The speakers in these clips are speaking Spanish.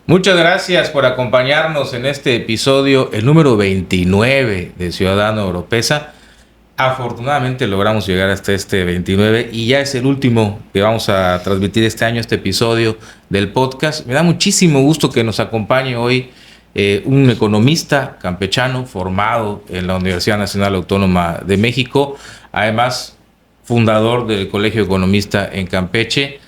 Muchas gracias por acompañarnos en este episodio, el número 29 de Ciudadano Oropesa. Afortunadamente logramos llegar hasta este 29 y ya es el último que vamos a transmitir este año, este episodio del podcast. Me da muchísimo gusto que nos acompañe hoy un economista campechano formado en la Universidad Nacional Autónoma de México, además fundador del Colegio Economista en Campeche,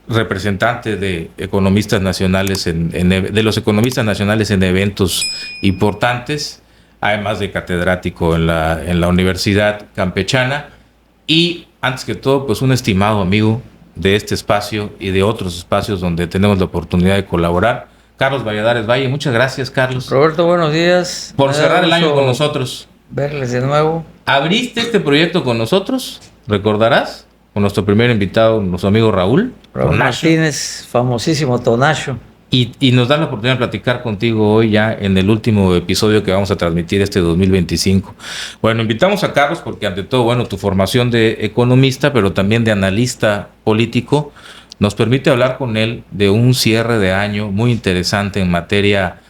representante de economistas nacionales de los economistas nacionales en eventos importantes, además de catedrático en la Universidad Campechana, y antes que todo, pues un estimado amigo de este espacio y de otros espacios donde tenemos la oportunidad de colaborar, Carlos Valladares Valle. Muchas gracias, Carlos. Roberto, buenos días. Por cerrar el año con nosotros. Verles de nuevo. Abriste este proyecto con nosotros, recordarás, con nuestro primer invitado, nuestro amigo Raúl Martínez, famosísimo Tonacho. Y nos da la oportunidad de platicar contigo hoy ya en el último episodio que vamos a transmitir este 2025. Bueno, invitamos a Carlos porque ante todo, bueno, tu formación de economista, pero también de analista político, nos permite hablar con él de un cierre de año muy interesante en materia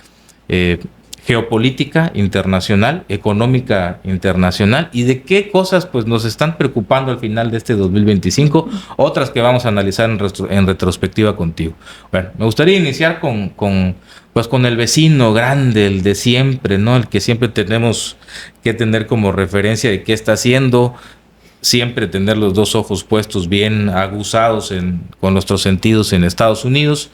geopolítica internacional, económica internacional, y de qué cosas pues nos están preocupando al final de este 2025, otras que vamos a analizar en retrospectiva contigo. Bueno, me gustaría iniciar con el vecino grande, el de siempre, ¿no? El que siempre tenemos que tener como referencia de qué está haciendo, siempre tener los dos ojos puestos bien aguzados con nuestros sentidos en Estados Unidos.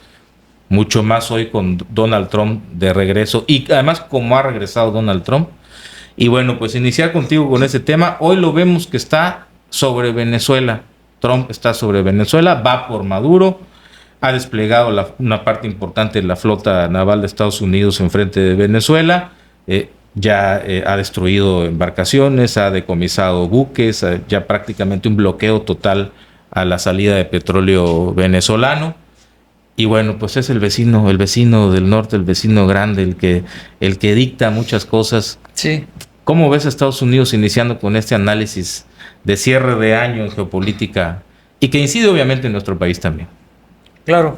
Mucho más hoy con Donald Trump de regreso y además como ha regresado Donald Trump. Y bueno, pues iniciar contigo con ese tema. Hoy lo vemos que está sobre Venezuela. Trump está sobre Venezuela, va por Maduro, ha desplegado una parte importante de la flota naval de Estados Unidos en frente de Venezuela. Ha destruido embarcaciones, ha decomisado buques, ya prácticamente un bloqueo total a la salida de petróleo venezolano. Y bueno, pues es el vecino del norte, el vecino grande, el que dicta muchas cosas. Sí. ¿Cómo ves a Estados Unidos iniciando con este análisis de cierre de año en geopolítica y que incide obviamente en nuestro país también? Claro.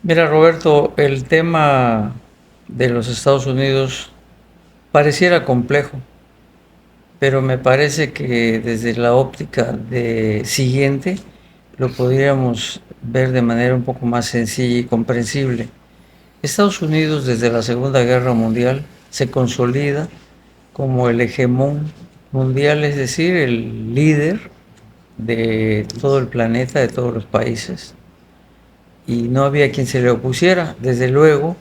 Mira, Roberto, el tema de los Estados Unidos pareciera complejo, pero me parece que desde la óptica de siguiente lo podríamos ver de manera un poco más sencilla y comprensible. Estados Unidos desde la Segunda Guerra Mundial se consolida como el hegemón mundial, es decir, el líder de todo el planeta, de todos los países, y no había quien se le opusiera. Desde luego,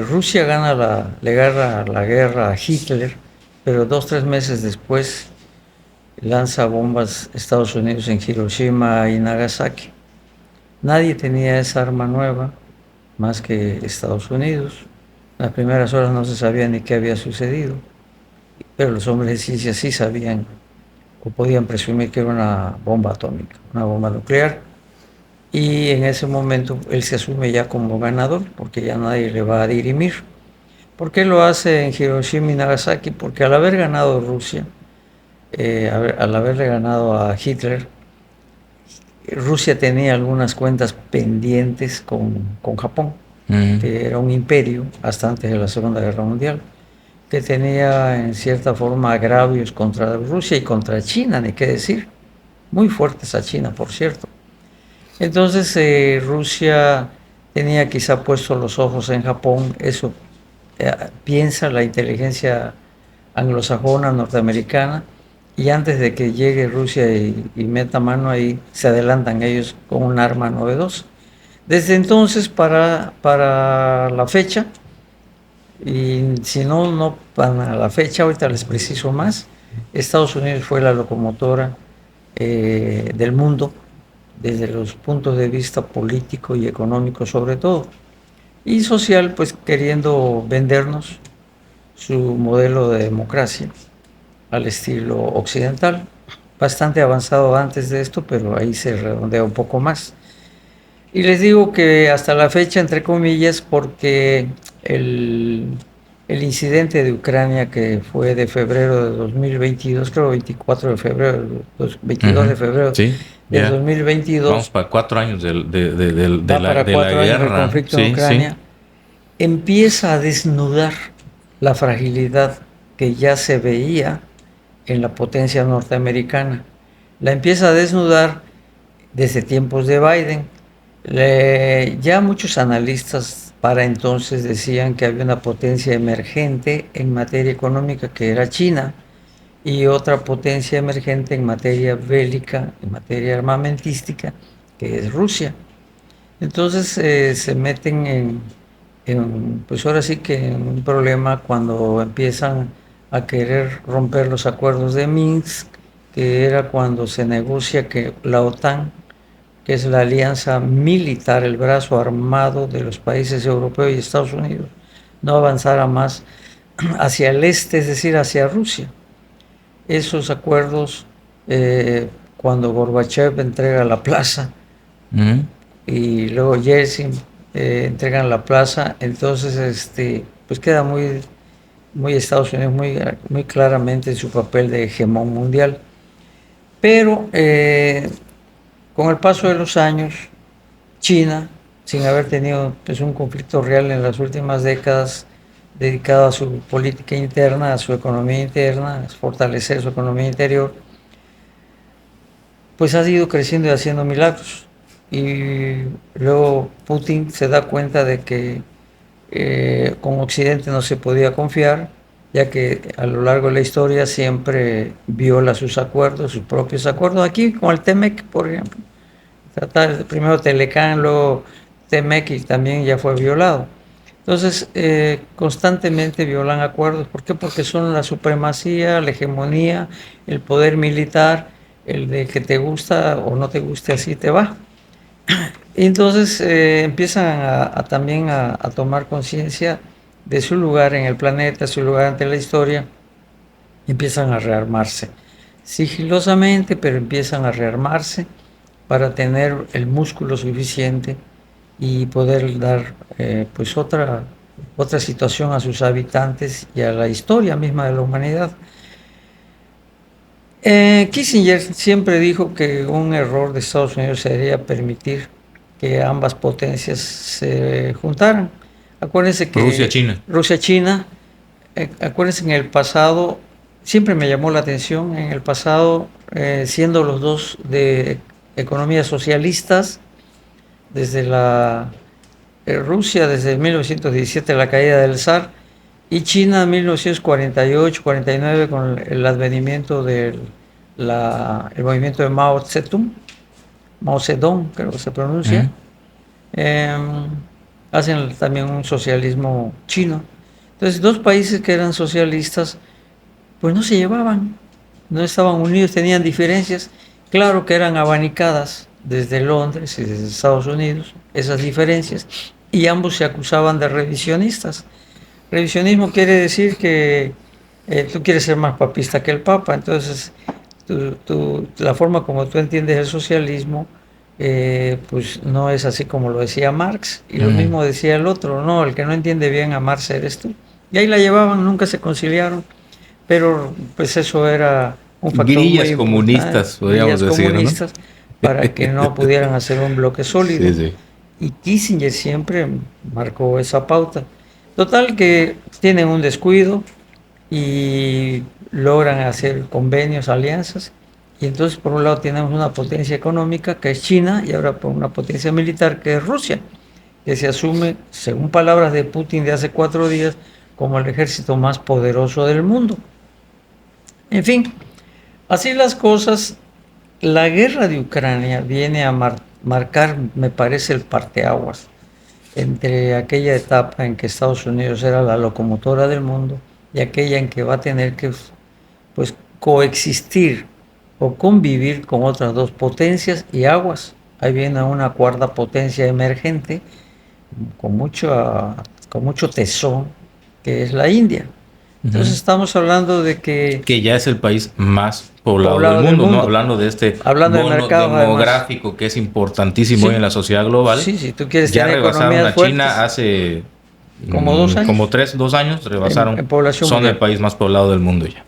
Rusia le gana la guerra a Hitler, pero 2-3 meses después lanza bombas Estados Unidos en Hiroshima y Nagasaki. Nadie tenía esa arma nueva más que Estados Unidos. En las primeras horas no se sabía ni qué había sucedido, pero los hombres de ciencia sí sabían o podían presumir que era una bomba atómica, una bomba nuclear. Y en ese momento él se asume ya como ganador porque ya nadie le va a dirimir. ¿Por qué lo hace en Hiroshima y Nagasaki? Porque al haber ganado Rusia, al haberle ganado a Hitler, Rusia tenía algunas cuentas pendientes con Japón, que era un imperio hasta antes de la Segunda Guerra Mundial, que tenía en cierta forma agravios contra Rusia y contra China, ni qué decir, muy fuertes a China, por cierto. Entonces Rusia tenía quizá puesto los ojos en Japón, eso piensa la inteligencia anglosajona, norteamericana, y antes de que llegue Rusia y meta mano ahí, se adelantan ellos con un arma novedosa. Desde entonces para la fecha, y si no para la fecha, ahorita les preciso más, Estados Unidos fue la locomotora del mundo desde los puntos de vista político y económico sobre todo, y social, pues queriendo vendernos su modelo de democracia al estilo occidental, bastante avanzado antes de esto, pero ahí se redondea un poco más. Y les digo que hasta la fecha, entre comillas, porque el incidente de Ucrania que fue de febrero de 2022, creo 24 de febrero, 22 de febrero Sí, de ya. 2022. Vamos para 4 años de Va para la 4 años del guerra. conflicto en Sí, sí. Ucrania. Empieza a desnudar la fragilidad que ya se veía en la potencia norteamericana. La empieza a desnudar desde tiempos de Biden. Ya muchos analistas para entonces decían que había una potencia emergente en materia económica que era China y otra potencia emergente en materia bélica, en materia armamentística, que es Rusia. Entonces se meten pues ahora sí que en un problema cuando empiezan a querer romper los acuerdos de Minsk, que era cuando se negocia que la OTAN, que es la alianza militar, el brazo armado de los países europeos y Estados Unidos, no avanzara más hacia el este, es decir, hacia Rusia. Esos acuerdos, cuando Gorbachev entrega la plaza, y luego Yeltsin entregan la plaza, entonces pues queda muy Estados Unidos muy claramente en su papel de hegemón mundial. Pero con el paso de los años, China, sin haber tenido pues, un conflicto real en las últimas décadas, dedicado a su política interna, a su economía interna, a fortalecer su economía interior, pues ha ido creciendo y haciendo milagros. Y luego Putin se da cuenta de que con Occidente no se podía confiar, ya que a lo largo de la historia siempre viola sus acuerdos, sus propios acuerdos. Aquí con el TEMEC, por ejemplo, primero Telecán, luego TEMEC y también ya fue violado. Entonces, constantemente violan acuerdos. ¿Por qué? Porque son la supremacía, la hegemonía, el poder militar, el de que te gusta o no te guste, así te va. Entonces empiezan también a tomar conciencia de su lugar en el planeta, su lugar ante la historia, y empiezan a rearmarse. Sigilosamente, pero empiezan a rearmarse para tener el músculo suficiente y poder dar pues otra situación a sus habitantes y a la historia misma de la humanidad. Kissinger siempre dijo que un error de Estados Unidos sería permitir que ambas potencias se juntaran. Acuérdense que Rusia-China, acuérdense en el pasado, siempre me llamó la atención, en el pasado, siendo los dos de economías socialistas, desde Rusia desde 1917, la caída del zar, y China en 1948-49 con el advenimiento del el movimiento de Mao Zedong, creo que se pronuncia. Hacen también un socialismo chino. Entonces, dos países que eran socialistas, pues no se llevaban, no estaban unidos, tenían diferencias. Claro que eran abanicadas desde Londres y desde Estados Unidos, esas diferencias, y ambos se acusaban de revisionistas. Revisionismo quiere decir que tú quieres ser más papista que el Papa, entonces la forma como tú entiendes el socialismo pues no es así como lo decía Marx, y lo mismo decía el otro, no, el que no entiende bien a Marx eres tú. Y ahí la llevaban, nunca se conciliaron, pero pues eso era un factor guerrillas muy comunistas, podríamos decir, comunistas, ¿no? Para que no pudieran hacer un bloque sólido. Sí, sí. Y Kissinger siempre marcó esa pauta. Total que tienen un descuido y logran hacer convenios, alianzas, y entonces por un lado tenemos una potencia económica que es China y ahora por una potencia militar que es Rusia, que se asume, según palabras de Putin de hace 4 días, como el ejército más poderoso del mundo. En fin, así las cosas. La guerra de Ucrania viene a marcar, me parece, el parteaguas entre aquella etapa en que Estados Unidos era la locomotora del mundo y aquella en que va a tener que pues coexistir o convivir con otras dos potencias, y aguas, ahí viene una cuarta potencia emergente con mucho tesón, que es la India. Entonces estamos hablando de que ya es el país más poblado del mundo, ¿no? Hablando de este bono mercado, demográfico, además, que es importantísimo, sí, hoy en la sociedad global. Sí, si tú quieres ya tener rebasaron a fuertes, China hace como 2 años. Como 2 años rebasaron. En población son mundial. el país más poblado del mundo ya.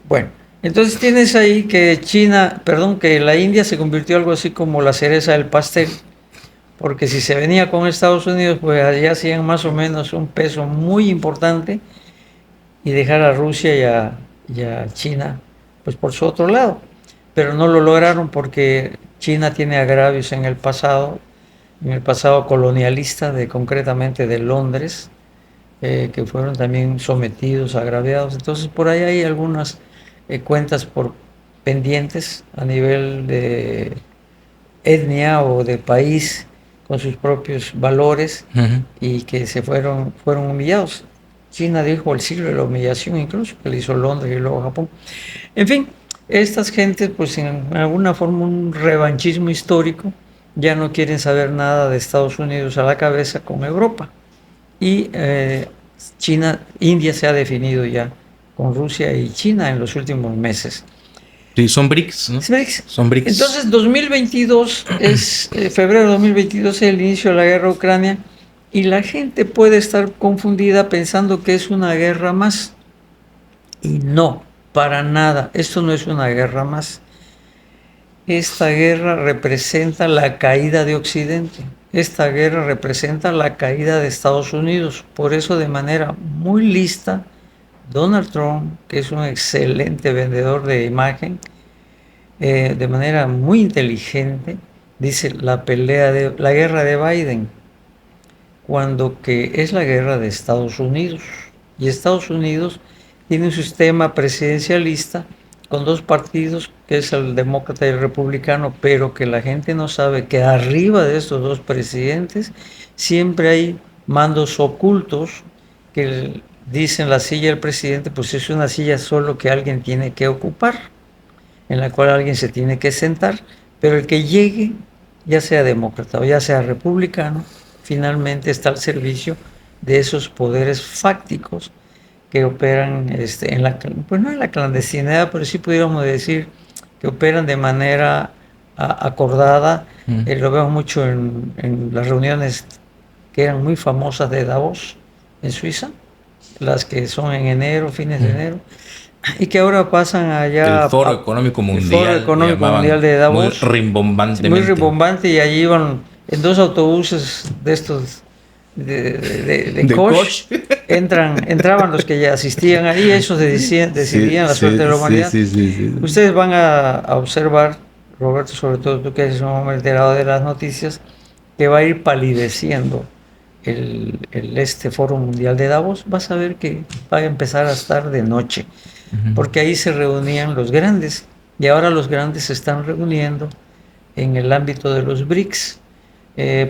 Bueno, entonces tienes ahí que que la India se convirtió algo así como la cereza del pastel, porque si se venía con Estados Unidos, pues allá hacían más o menos un peso muy importante y dejar a Rusia y a China pues por su otro lado. Pero no lo lograron porque China tiene agravios en el pasado colonialista, concretamente de Londres, que fueron también sometidos, agraviados. Entonces por ahí hay algunas cuentas por pendientes a nivel de etnia o de país con sus propios valores y que fueron humillados. China dijo el siglo de la humillación, incluso que le hizo Londres y luego Japón. En fin, estas gentes, pues en alguna forma un revanchismo histórico, ya no quieren saber nada de Estados Unidos a la cabeza con Europa. Y India se ha definido ya con Rusia y China en los últimos meses. Sí, son BRICS, ¿no? BRICS. Son BRICS. Entonces, 2022 febrero de 2022 es el inicio de la guerra de Ucrania y la gente puede estar confundida pensando que es una guerra más. Y no, para nada, esto no es una guerra más. Esta guerra representa la caída de Occidente. Esta guerra representa la caída de Estados Unidos. Por eso, de manera muy lista, Donald Trump, que es un excelente vendedor de imagen, de manera muy inteligente, dice la guerra de Biden, cuando que es la guerra de Estados Unidos. Y Estados Unidos tiene un sistema presidencialista con dos partidos, que es el demócrata y el republicano, pero que la gente no sabe que arriba de estos dos presidentes siempre hay mandos ocultos que dicen la silla del presidente, pues es una silla solo que alguien tiene que ocupar, en la cual alguien se tiene que sentar, pero el que llegue, ya sea demócrata o ya sea republicano, finalmente está al servicio de esos poderes fácticos que operan pues no en la clandestinidad, pero sí pudiéramos decir que operan de manera acordada. Lo veo mucho en las reuniones que eran muy famosas de Davos, en Suiza, las que son en enero, fines de enero, y que ahora pasan allá el Foro Económico Mundial. El Foro Económico Mundial de Davos. Muy rimbombantemente. Muy rimbomante, y allí iban en dos autobuses de estos de coach. Entraban los que ya asistían ahí, esos decidían la suerte de la humanidad. Ustedes van a observar, Roberto, sobre todo tú que eres un hombre enterado de las noticias, que va a ir palideciendo este Foro Mundial de Davos. Vas a ver que va a empezar a estar de noche, porque ahí se reunían los grandes, y ahora los grandes se están reuniendo en el ámbito de los BRICS,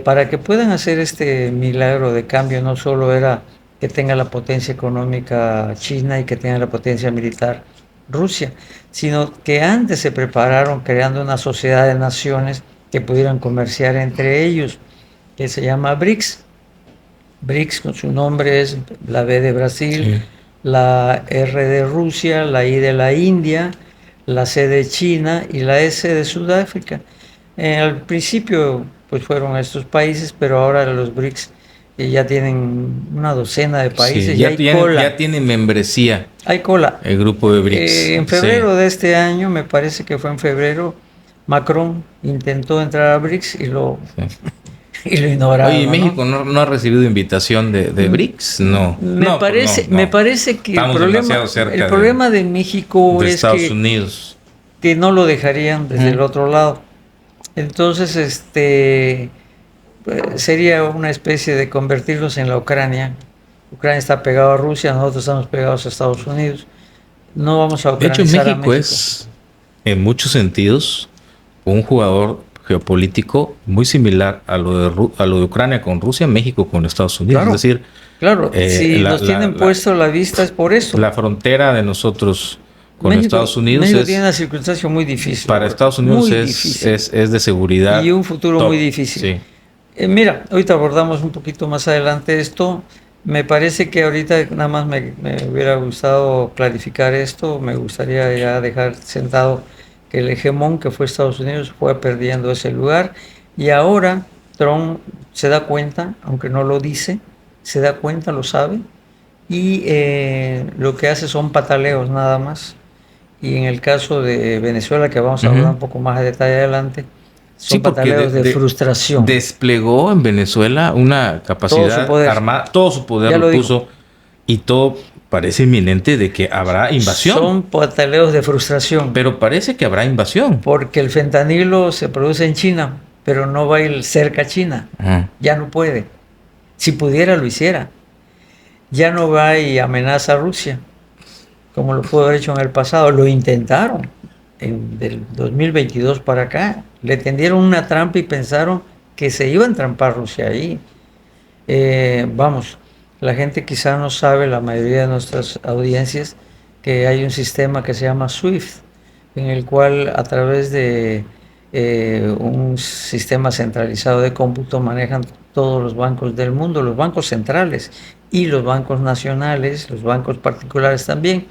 para que puedan hacer este milagro de cambio. No solo era que tenga la potencia económica China y que tenga la potencia militar Rusia, sino que antes se prepararon creando una sociedad de naciones que pudieran comerciar entre ellos, que se llama BRICS. BRICS, con su nombre, es la B de Brasil, la R de Rusia, la I de la India, la C de China y la S de Sudáfrica. Al principio pues fueron estos países, pero ahora los BRICS ya tienen una docena de países. Ya tienen membresía. Hay cola. El grupo de BRICS. En febrero de este año, me parece que fue en febrero, Macron intentó entrar a BRICS y lo ignoraron. Oye, México no ha recibido invitación de BRICS, no. Me parece que el problema de México es Estados Unidos, que no lo dejarían desde el otro lado. Entonces, sería una especie de convertirlos en la Ucrania. Ucrania está pegado a Rusia, nosotros estamos pegados a Estados Unidos. No vamos a ucranizar. De hecho, México es, en muchos sentidos, un jugador geopolítico muy similar a lo de Ucrania con Rusia, México con Estados Unidos. Claro, es decir, si nos tienen puesto la vista es por eso. La frontera de nosotros con Estados Unidos México tiene una circunstancia muy difícil. Para Estados Unidos es de seguridad. Y un futuro muy difícil. Sí. Mira, ahorita abordamos un poquito más adelante esto. Me parece que ahorita nada más me hubiera gustado clarificar esto. Me gustaría ya dejar sentado que el hegemón que fue Estados Unidos fue perdiendo ese lugar. Y ahora Trump se da cuenta, aunque no lo dice, se da cuenta, lo sabe, y lo que hace son pataleos nada más. Y en el caso de Venezuela, que vamos a hablar un poco más a detalle adelante, Sí, son porque pataleos de frustración. desplegó en Venezuela una Todo su capacidad poder. armada, todo su poder Ya lo lo digo. puso y todo parece inminente de que habrá invasión. Son pataleos de frustración. Pero parece que habrá invasión. Porque el fentanilo se produce en China, pero no va a ir cerca a China. Ajá. Ya no puede. Si pudiera, lo hiciera. Ya no va y amenaza a Rusia, como lo pudo haber hecho en el pasado. Lo intentaron del 2022 para acá. Le tendieron una trampa y pensaron que se iba a entrampar Rusia ahí. Vamos, la gente quizá no sabe, la mayoría de nuestras audiencias, que hay un sistema que se llama SWIFT, en el cual a través de un sistema centralizado de cómputo manejan todos los bancos del mundo, los bancos centrales y los bancos nacionales, los bancos particulares también.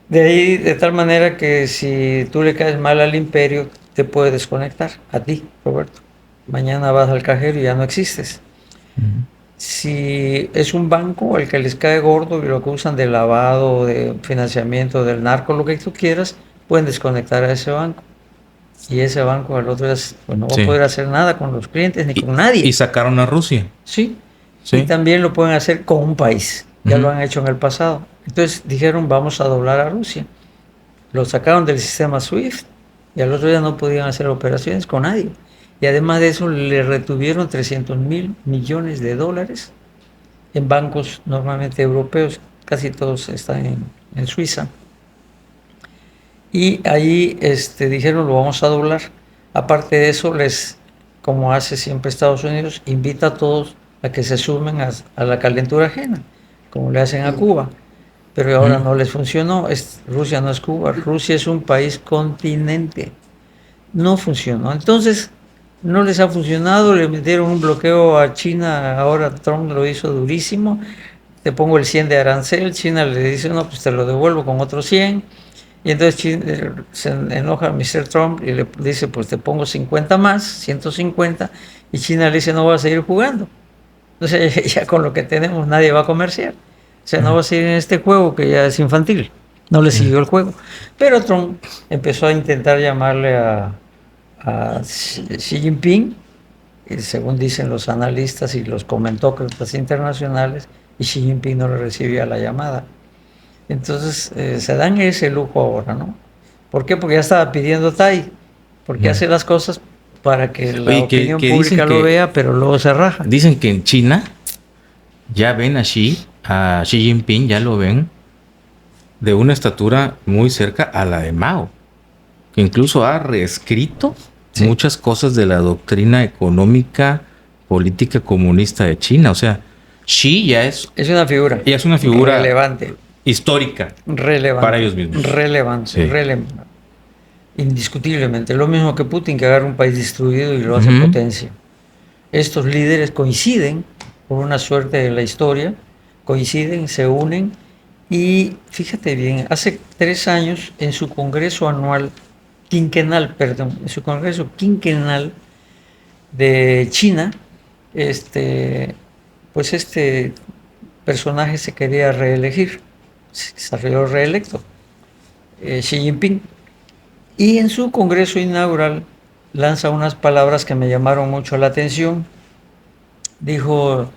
De ahí, de tal manera que si tú le caes mal al imperio, te puede desconectar a ti, Roberto. Mañana vas al cajero y ya no existes. Si es un banco al que les cae gordo y lo que usan de lavado, de financiamiento del narco, lo que tú quieras, pueden desconectar a ese banco. Y ese banco al otro día pues, no va a poder hacer nada con los clientes ni con nadie. Y sacaron a Rusia. Sí. Y también lo pueden hacer con un país. Ya lo han hecho en el pasado. Entonces dijeron, vamos a doblar a Rusia. Lo sacaron del sistema SWIFT y al otro día no podían hacer operaciones con nadie. Y además de eso le retuvieron 300.000 millones de dólares en bancos normalmente europeos, casi todos están en Suiza. Y ahí dijeron, lo vamos a doblar. Aparte de eso, como hace siempre Estados Unidos, invita a todos a que se sumen a la calentura ajena, como le hacen a Cuba. Pero ahora no les funcionó. Rusia no es Cuba, Rusia es un país continente. No funcionó. Entonces, no les ha funcionado, le metieron un bloqueo a China, ahora Trump lo hizo durísimo. Te pongo el 100 de arancel, China le dice, no, pues te lo devuelvo con otros 100. Y entonces China, se enoja Mr. Trump y le dice, pues te pongo 50 más, 150. Y China le dice, no va a seguir jugando. Entonces ya con lo que tenemos nadie va a comerciar. O sea, no va a seguir en este juego que ya es infantil. No le siguió el juego. Pero Trump empezó a intentar llamarle a Xi Jinping, según dicen los analistas y los comentócratas internacionales, y Xi Jinping no le recibía la llamada. Entonces se dan ese lujo ahora, ¿no? ¿Por qué? Porque ya estaba pidiendo TAI, porque hace las cosas para que la opinión pública lo vea, pero luego se raja. Dicen que en China ya ven a Xi Jinping, ya lo ven de una estatura muy cerca a la de Mao, que incluso ha reescrito muchas cosas de la doctrina económica, política comunista de China. O sea, Xi ya es una figura. Ya es una figura relevante. Histórica. Relevante. Para ellos mismos. Relevante. Sí. Indiscutiblemente. Lo mismo que Putin, que agarra un país destruido y lo hace potencia. Estos líderes coinciden, por una suerte de la historia, coinciden, se unen. Y fíjate bien, hace 3 años en su congreso quinquenal de China, pues este personaje se quería reelegir, se salió reelecto, Xi Jinping, y en su congreso inaugural lanza unas palabras que me llamaron mucho la atención. Dijo,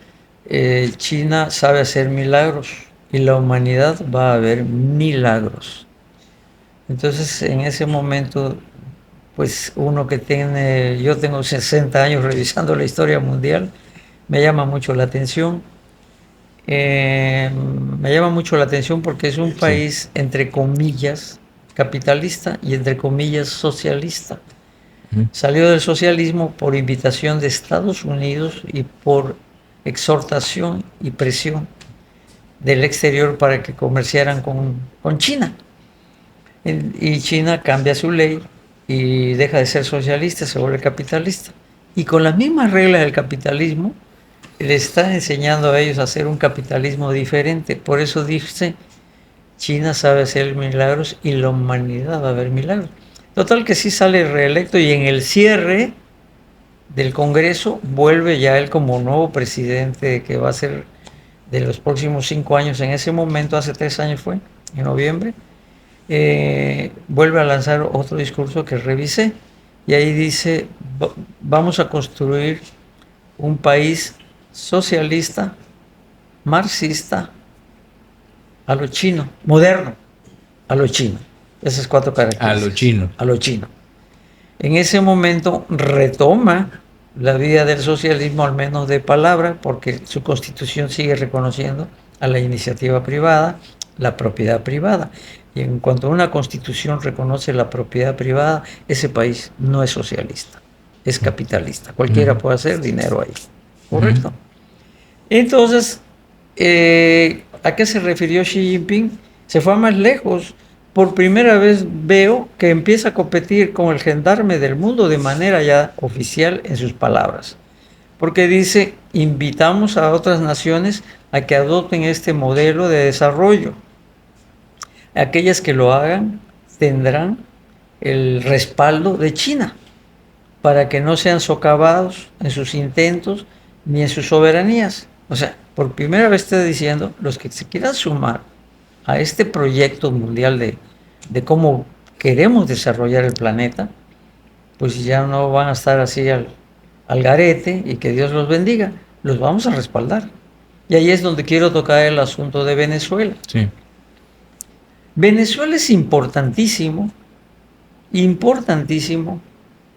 China sabe hacer milagros y la humanidad va a ver milagros. Entonces, en ese momento, pues uno que yo tengo 60 años revisando la historia mundial, me llama mucho la atención. Me llama mucho la atención porque es un país, entre comillas, capitalista y entre comillas socialista. Salió del socialismo por invitación de Estados Unidos y por exhortación y presión del exterior para que comerciaran con China. Y China cambia su ley y deja de ser socialista, se vuelve capitalista. Y con las mismas reglas del capitalismo, le está enseñando a ellos a hacer un capitalismo diferente. Por eso dice, China sabe hacer milagros y la humanidad va a ver milagros. Total que sí sale reelecto y en el cierre del Congreso vuelve ya él como nuevo presidente que va a ser de los próximos 5 años, en ese momento, hace 3 años fue, en noviembre, vuelve a lanzar otro discurso que revisé, y ahí dice, vamos a construir un país socialista, marxista, a lo chino, moderno, a lo chino. Esas 4 características. A lo chino. A lo chino. En ese momento retoma la vía del socialismo, al menos de palabra, porque su constitución sigue reconociendo a la iniciativa privada, la propiedad privada. Y en cuanto una constitución reconoce la propiedad privada, ese país no es socialista, es capitalista. Cualquiera puede hacer dinero ahí. ¿Correcto? Entonces, ¿a qué se refirió Xi Jinping? Se fue más lejos. Por primera vez veo que empieza a competir con el gendarme del mundo de manera ya oficial en sus palabras. Porque dice, invitamos a otras naciones a que adopten este modelo de desarrollo. Aquellas que lo hagan tendrán el respaldo de China para que no sean socavados en sus intentos ni en sus soberanías. O sea, por primera vez está diciendo, los que se quieran sumar a este proyecto mundial de cómo queremos desarrollar el planeta, pues ya no van a estar así al garete, y que Dios los bendiga, los vamos a respaldar. Y ahí es donde quiero tocar el asunto de Venezuela. Sí. Venezuela es importantísimo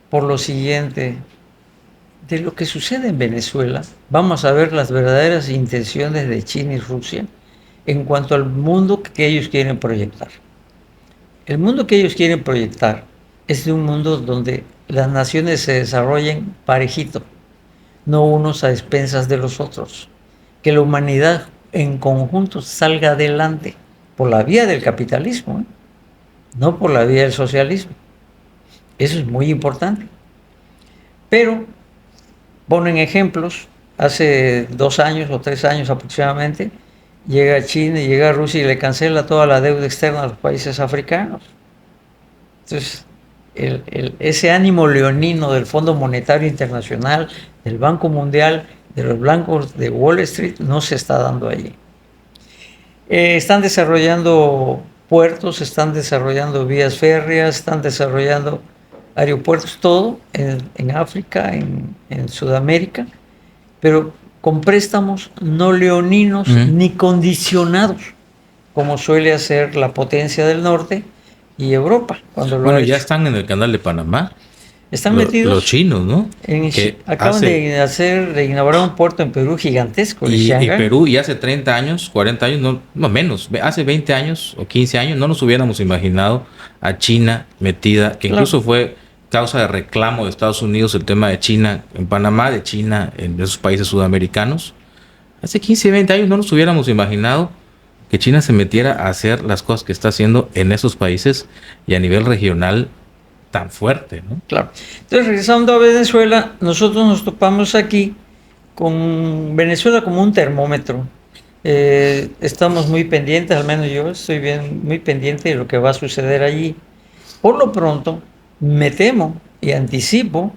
por lo siguiente. De lo que sucede en Venezuela, vamos a ver las verdaderas intenciones de China y Rusia en cuanto al mundo que ellos quieren proyectar. El mundo que ellos quieren proyectar es de un mundo donde las naciones se desarrollen parejito, no unos a expensas de los otros. Que la humanidad en conjunto salga adelante por la vía del capitalismo, no por la vía del socialismo. Eso es muy importante. Pero ponen ejemplos. Hace 2 años o 3 años aproximadamente, llega China y llega Rusia y le cancela toda la deuda externa a los países africanos. Entonces, ese ánimo leonino del Fondo Monetario Internacional, del Banco Mundial, de los blancos de Wall Street, no se está dando allí. Están desarrollando puertos, están desarrollando vías férreas, están desarrollando aeropuertos, todo en África, en Sudamérica, pero con préstamos no leoninos ni condicionados, como suele hacer la potencia del norte y Europa. Bueno, ya están en el canal de Panamá. Están metidos los chinos, ¿no? Acaban de inaugurar un puerto en Perú gigantesco. Y Perú, y hace 30 años, 40 años, no menos, hace 20 años o 15 años, no nos hubiéramos imaginado a China metida, que incluso fue causa de reclamo de Estados Unidos el tema de China en Panamá, de China en esos países sudamericanos. Hace 15, 20 años no nos hubiéramos imaginado que China se metiera a hacer las cosas que está haciendo en esos países y a nivel regional tan fuerte, ¿no? Claro. Entonces, regresando a Venezuela, nosotros nos topamos aquí con Venezuela como un termómetro. Estamos muy pendientes, al menos yo estoy muy pendiente de lo que va a suceder allí. Por lo pronto, me temo y anticipo,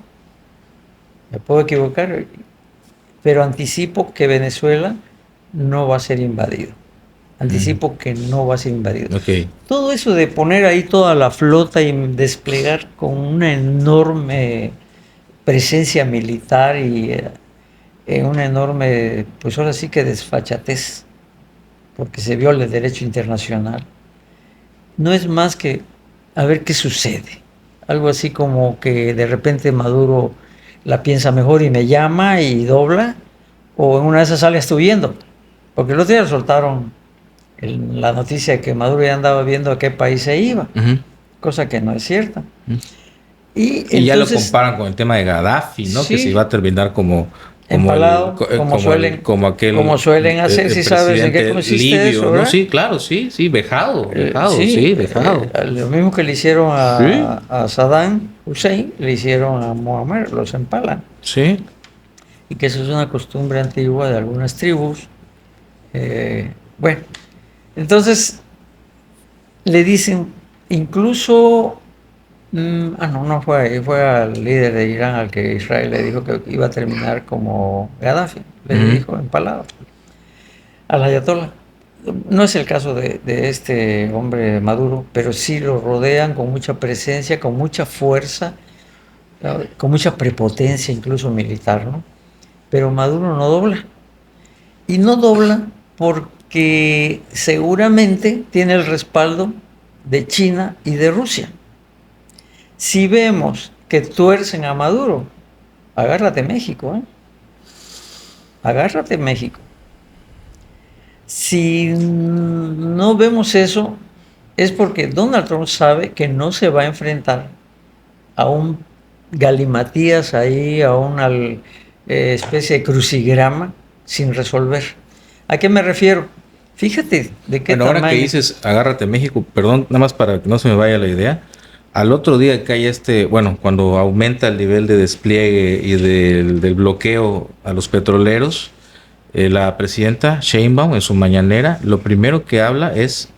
me puedo equivocar, pero anticipo que Venezuela no va a ser invadido. Anticipo que no va a ser invadido. Okay. Todo eso de poner ahí toda la flota y desplegar con una enorme presencia militar y una enorme, pues ahora sí que desfachatez, porque se viola el derecho internacional, no es más que a ver qué sucede. Algo así como que de repente Maduro la piensa mejor y me llama y dobla, o en una de esas sale hasta huyendo, porque el otro día soltaron la noticia de que Maduro ya andaba viendo a qué país se iba, cosa que no es cierta. Y entonces, ya lo comparan con el tema de Gaddafi, ¿no? Sí, que se iba a terminar como empalado, como suelen hacer, si sabes en qué consiste eso, ¿verdad? ¿No? Sí, claro, sí, vejado, vejado. Lo mismo que le hicieron a Saddam Hussein, le hicieron a Muammar, los empalan. Sí. Y que eso es una costumbre antigua de algunas tribus. Bueno, entonces le dicen, incluso, no fue ahí, fue al líder de Irán al que Israel le dijo que iba a terminar como Gaddafi, le dijo empalado. al ayatolá. No es el caso de este hombre Maduro, pero sí lo rodean con mucha presencia, con mucha fuerza, con mucha prepotencia, incluso militar, ¿no? Pero Maduro no dobla. Y no dobla porque seguramente tiene el respaldo de China y de Rusia. Si vemos que tuercen a Maduro, agárrate México, ¿eh? Agárrate México. Si no vemos eso, es porque Donald Trump sabe que no se va a enfrentar a un galimatías ahí, a una especie de crucigrama sin resolver. ¿A qué me refiero? Fíjate de qué Bueno, tamaño. ahora que dices agárrate México, perdón, nada más para que no se me vaya la idea. Al otro día que hay cuando aumenta el nivel de despliegue y del bloqueo a los petroleros, la presidenta Sheinbaum en su mañanera, lo primero que habla es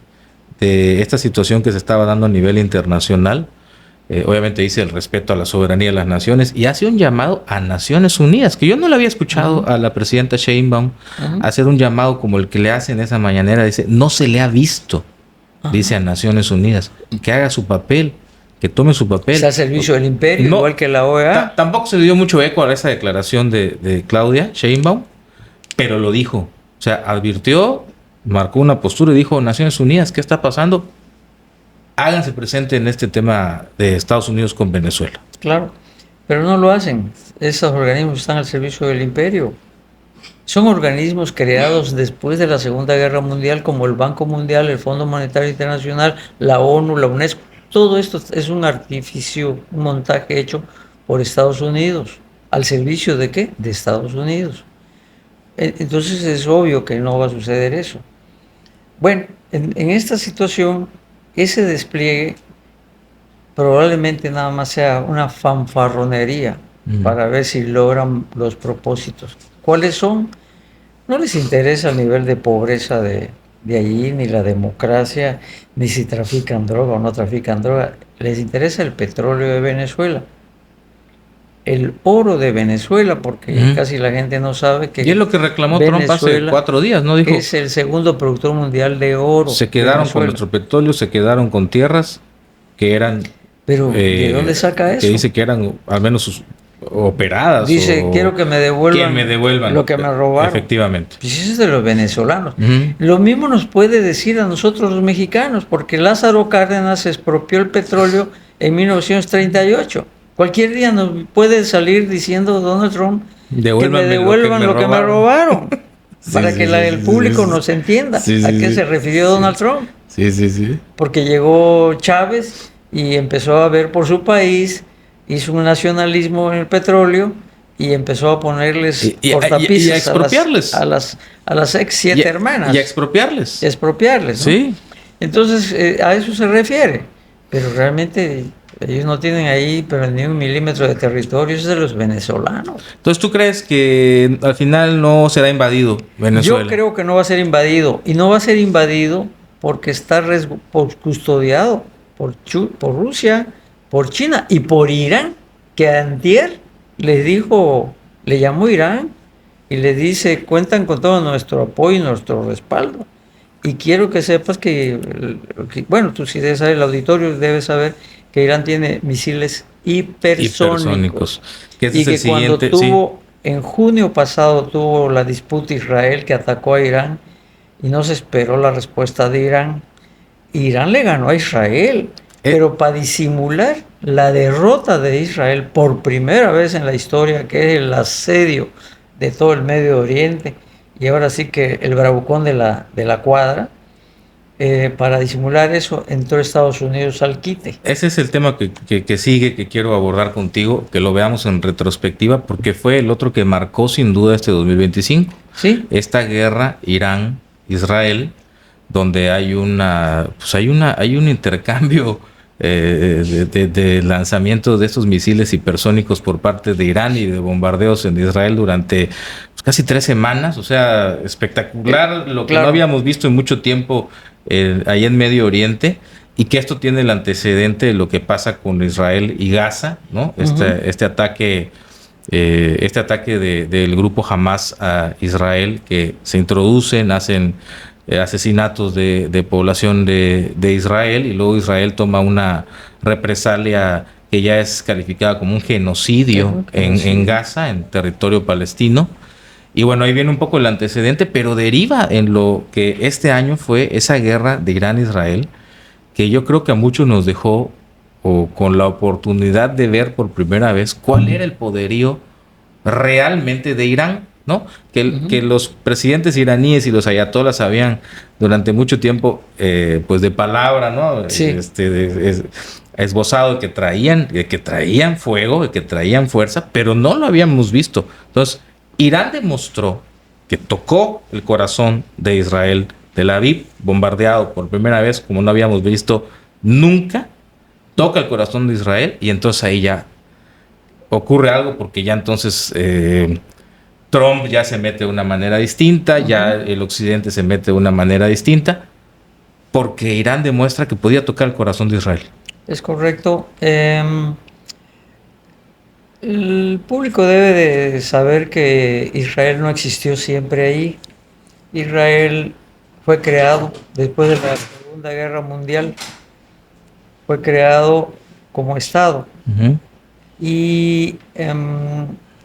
de esta situación que se estaba dando a nivel internacional. Obviamente dice el respeto a la soberanía de las naciones y hace un llamado a Naciones Unidas, que yo no le había escuchado a la presidenta Sheinbaum hacer un llamado como el que le hace en esa mañanera. Dice, no se le ha visto, dice a Naciones Unidas, que haga su papel, que tome su papel. Está al servicio del imperio, No, igual que la OEA. Tampoco se le dio mucho eco a esa declaración de Claudia Sheinbaum, pero lo dijo. O sea, advirtió, marcó una postura y dijo, Naciones Unidas, ¿qué está pasando? Háganse presente en este tema de Estados Unidos con Venezuela. Claro, pero no lo hacen. Esos organismos están al servicio del imperio. Son organismos creados después de la Segunda Guerra Mundial, como el Banco Mundial, el Fondo Monetario Internacional, la ONU, la UNESCO. Todo esto es un artificio, un montaje hecho por Estados Unidos. ¿Al servicio de qué? De Estados Unidos. Entonces es obvio que no va a suceder eso. Bueno, en esta situación, ese despliegue probablemente nada más sea una fanfarronería para ver si logran los propósitos. ¿Cuáles son? No les interesa el nivel de pobreza de allí, ni la democracia, ni si trafican droga o no trafican droga. Les interesa el petróleo de Venezuela, el oro de Venezuela, porque casi la gente no sabe que... Y es lo que reclamó Trump hace 4 días, ¿no? Dijo, es el segundo productor mundial de oro. Se quedaron Venezuela. con nuestro petróleo, se quedaron con tierras que eran... Pero, ¿de dónde saca eso? Que dice que eran al menos operadas. Dice, quiero que me devuelvan lo que me robaron. Efectivamente. Pues eso es de los venezolanos. Lo mismo nos puede decir a nosotros los mexicanos, porque Lázaro Cárdenas expropió el petróleo en 1938. Cualquier día nos puede salir diciendo Donald Trump que me devuelvan lo que me robaron. Para que el público nos entienda a qué se refirió Donald Trump. Sí. Porque llegó Chávez y empezó a ver por su país, hizo un nacionalismo en el petróleo y empezó a ponerles cortapisas y a expropiarles a las ex 7 hermanas. Y a expropiarles. Expropiarles, ¿no? Sí. Entonces, a eso se refiere. Pero realmente ellos no tienen ahí pero ni 1 milímetro de territorio, eso es de los venezolanos. Entonces, ¿tú crees que al final no será invadido Venezuela? Yo creo que no va a ser invadido. Y no va a ser invadido porque está custodiado por Rusia, por China y por Irán, que antier le llamó Irán y le dice, cuentan con todo nuestro apoyo y nuestro respaldo. Y quiero que sepas que bueno, tú sí debes saber, el auditorio debe saber que Irán tiene misiles hipersónicos. Y que cuando en junio pasado tuvo la disputa Israel, que atacó a Irán y no se esperó la respuesta de Irán, Irán le ganó a Israel. Pero para disimular la derrota de Israel por primera vez en la historia, que es el asedio de todo el Medio Oriente, y ahora sí que el bravucón de la cuadra, para disimular eso entró Estados Unidos al quite. Ese es el tema que sigue, que quiero abordar contigo, que lo veamos en retrospectiva, porque fue el otro que marcó sin duda este 2025. ¿Sí? Esta guerra Irán-Israel, donde hay un intercambio de lanzamiento de estos misiles hipersónicos por parte de Irán y de bombardeos en Israel durante casi 3 semanas. O sea, espectacular, lo que no habíamos visto en mucho tiempo ahí en Medio Oriente, y que esto tiene el antecedente de lo que pasa con Israel y Gaza, ¿no? Este ataque este ataque del grupo Hamas a Israel, que se introducen, hacen asesinatos de población de Israel, y luego Israel toma una represalia que ya es calificada como un genocidio en Gaza, en territorio palestino. Y bueno, ahí viene un poco el antecedente, pero deriva en lo que este año fue esa guerra de Irán-Israel, que yo creo que a muchos nos dejó o con la oportunidad de ver por primera vez cuál era el poderío realmente de Irán, ¿no? Que los presidentes iraníes y los ayatolas habían durante mucho tiempo, pues de palabra, ¿no? Sí. Esbozado que traían fuego, que traían fuerza, pero no lo habíamos visto. Entonces, Irán demostró que tocó el corazón de Israel, Tel Aviv, bombardeado por primera vez, como no habíamos visto nunca, toca el corazón de Israel, y entonces ahí ya ocurre algo, porque ya entonces Trump ya se mete de una manera distinta, ya el occidente se mete de una manera distinta, porque Irán demuestra que podía tocar el corazón de Israel. Es correcto. El público debe de saber que Israel no existió siempre ahí. Israel fue creado después de la Segunda Guerra Mundial, fue creado como Estado. Y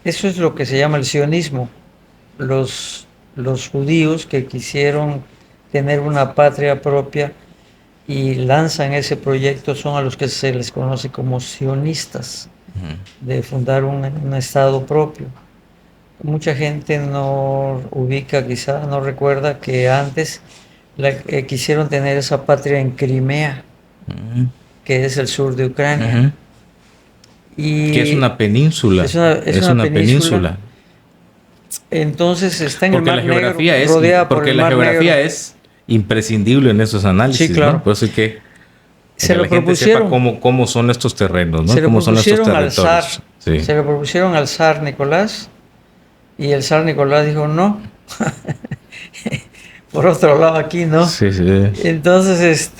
eso es lo que se llama el sionismo. Los judíos que quisieron tener una patria propia y lanzan ese proyecto son a los que se les conoce como sionistas, de fundar un Estado propio. Mucha gente no ubica, quizá no recuerda que antes quisieron tener esa patria en Crimea, que es el sur de Ucrania. Y que es una península. Es una península. Entonces está en porque el Mar la geografía Negro, es, rodeada por porque el la Mar geografía Negro. es imprescindible en esos análisis, Sí, claro. ¿no? Por eso es que se la lo gente sepa propusieron, cómo son estos terrenos, ¿no? se lo Cómo son estos propusieron al zar, territorios. Sí. se lo propusieron al zar Nicolás, y el zar Nicolás dijo no. Por otro lado aquí no. Sí. Entonces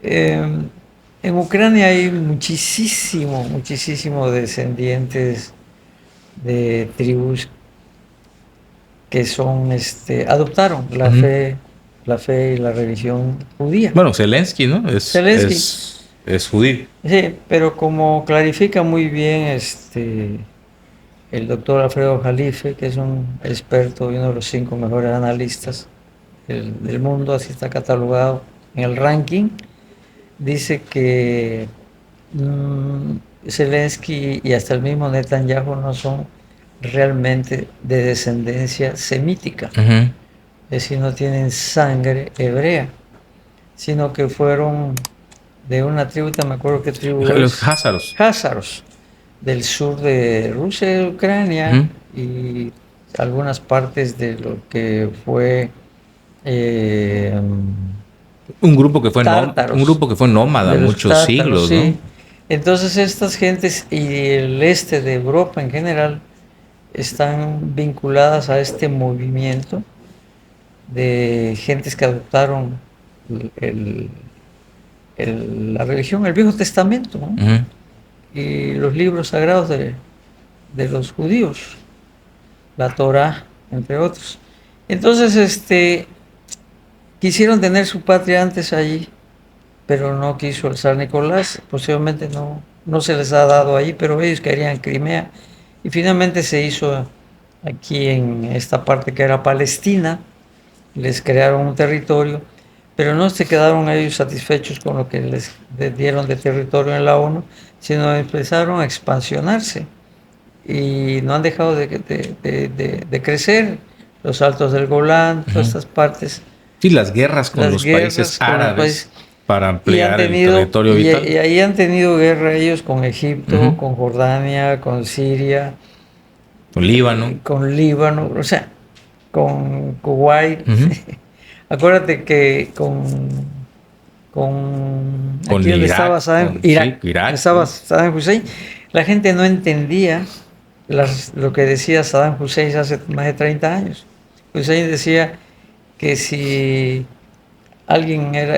en Ucrania hay muchísimo descendientes de tribus que son adoptaron la fe y la religión judía. Bueno, Zelensky, ¿no? Zelensky. Es judío. Sí, pero como clarifica muy bien el doctor Alfredo Jalife, que es un experto y uno de los 5 mejores analistas del mundo, así está catalogado en el ranking, dice que Zelensky y hasta el mismo Netanyahu no son realmente de descendencia semítica, es decir, no tienen sangre hebrea, sino que fueron de una tribu, no me acuerdo qué tribu Los es. házaros. Del sur de Rusia y Ucrania, y algunas partes de lo que fue un grupo que fue nómada muchos tártaros, siglos, sí. ¿no? Entonces estas gentes y el este de Europa en general están vinculadas a este movimiento de gentes que adoptaron la religión, el Viejo Testamento, ¿no? Y los libros sagrados de los judíos, la Torá, entre otros. Entonces, quisieron tener su patria antes allí, pero no quiso el zar Nicolás, posiblemente no se les ha dado ahí, pero ellos querían Crimea, y finalmente se hizo aquí en esta parte que era Palestina, les crearon un territorio, pero no se quedaron ellos satisfechos con lo que les dieron de territorio en la ONU, sino empezaron a expansionarse y no han dejado de crecer. Los Altos del Golán, todas estas partes. Sí, las guerras con los países árabes para ampliar el territorio vital. Y ahí han tenido guerra ellos con Egipto, con Jordania, con Siria, con Líbano. Con Líbano, o sea, con Kuwait. Acuérdate que con aquí donde estaba Irak, estaba Saddam Hussein, la gente no entendía lo que decía Saddam Hussein hace más de 30 años. Hussein decía que si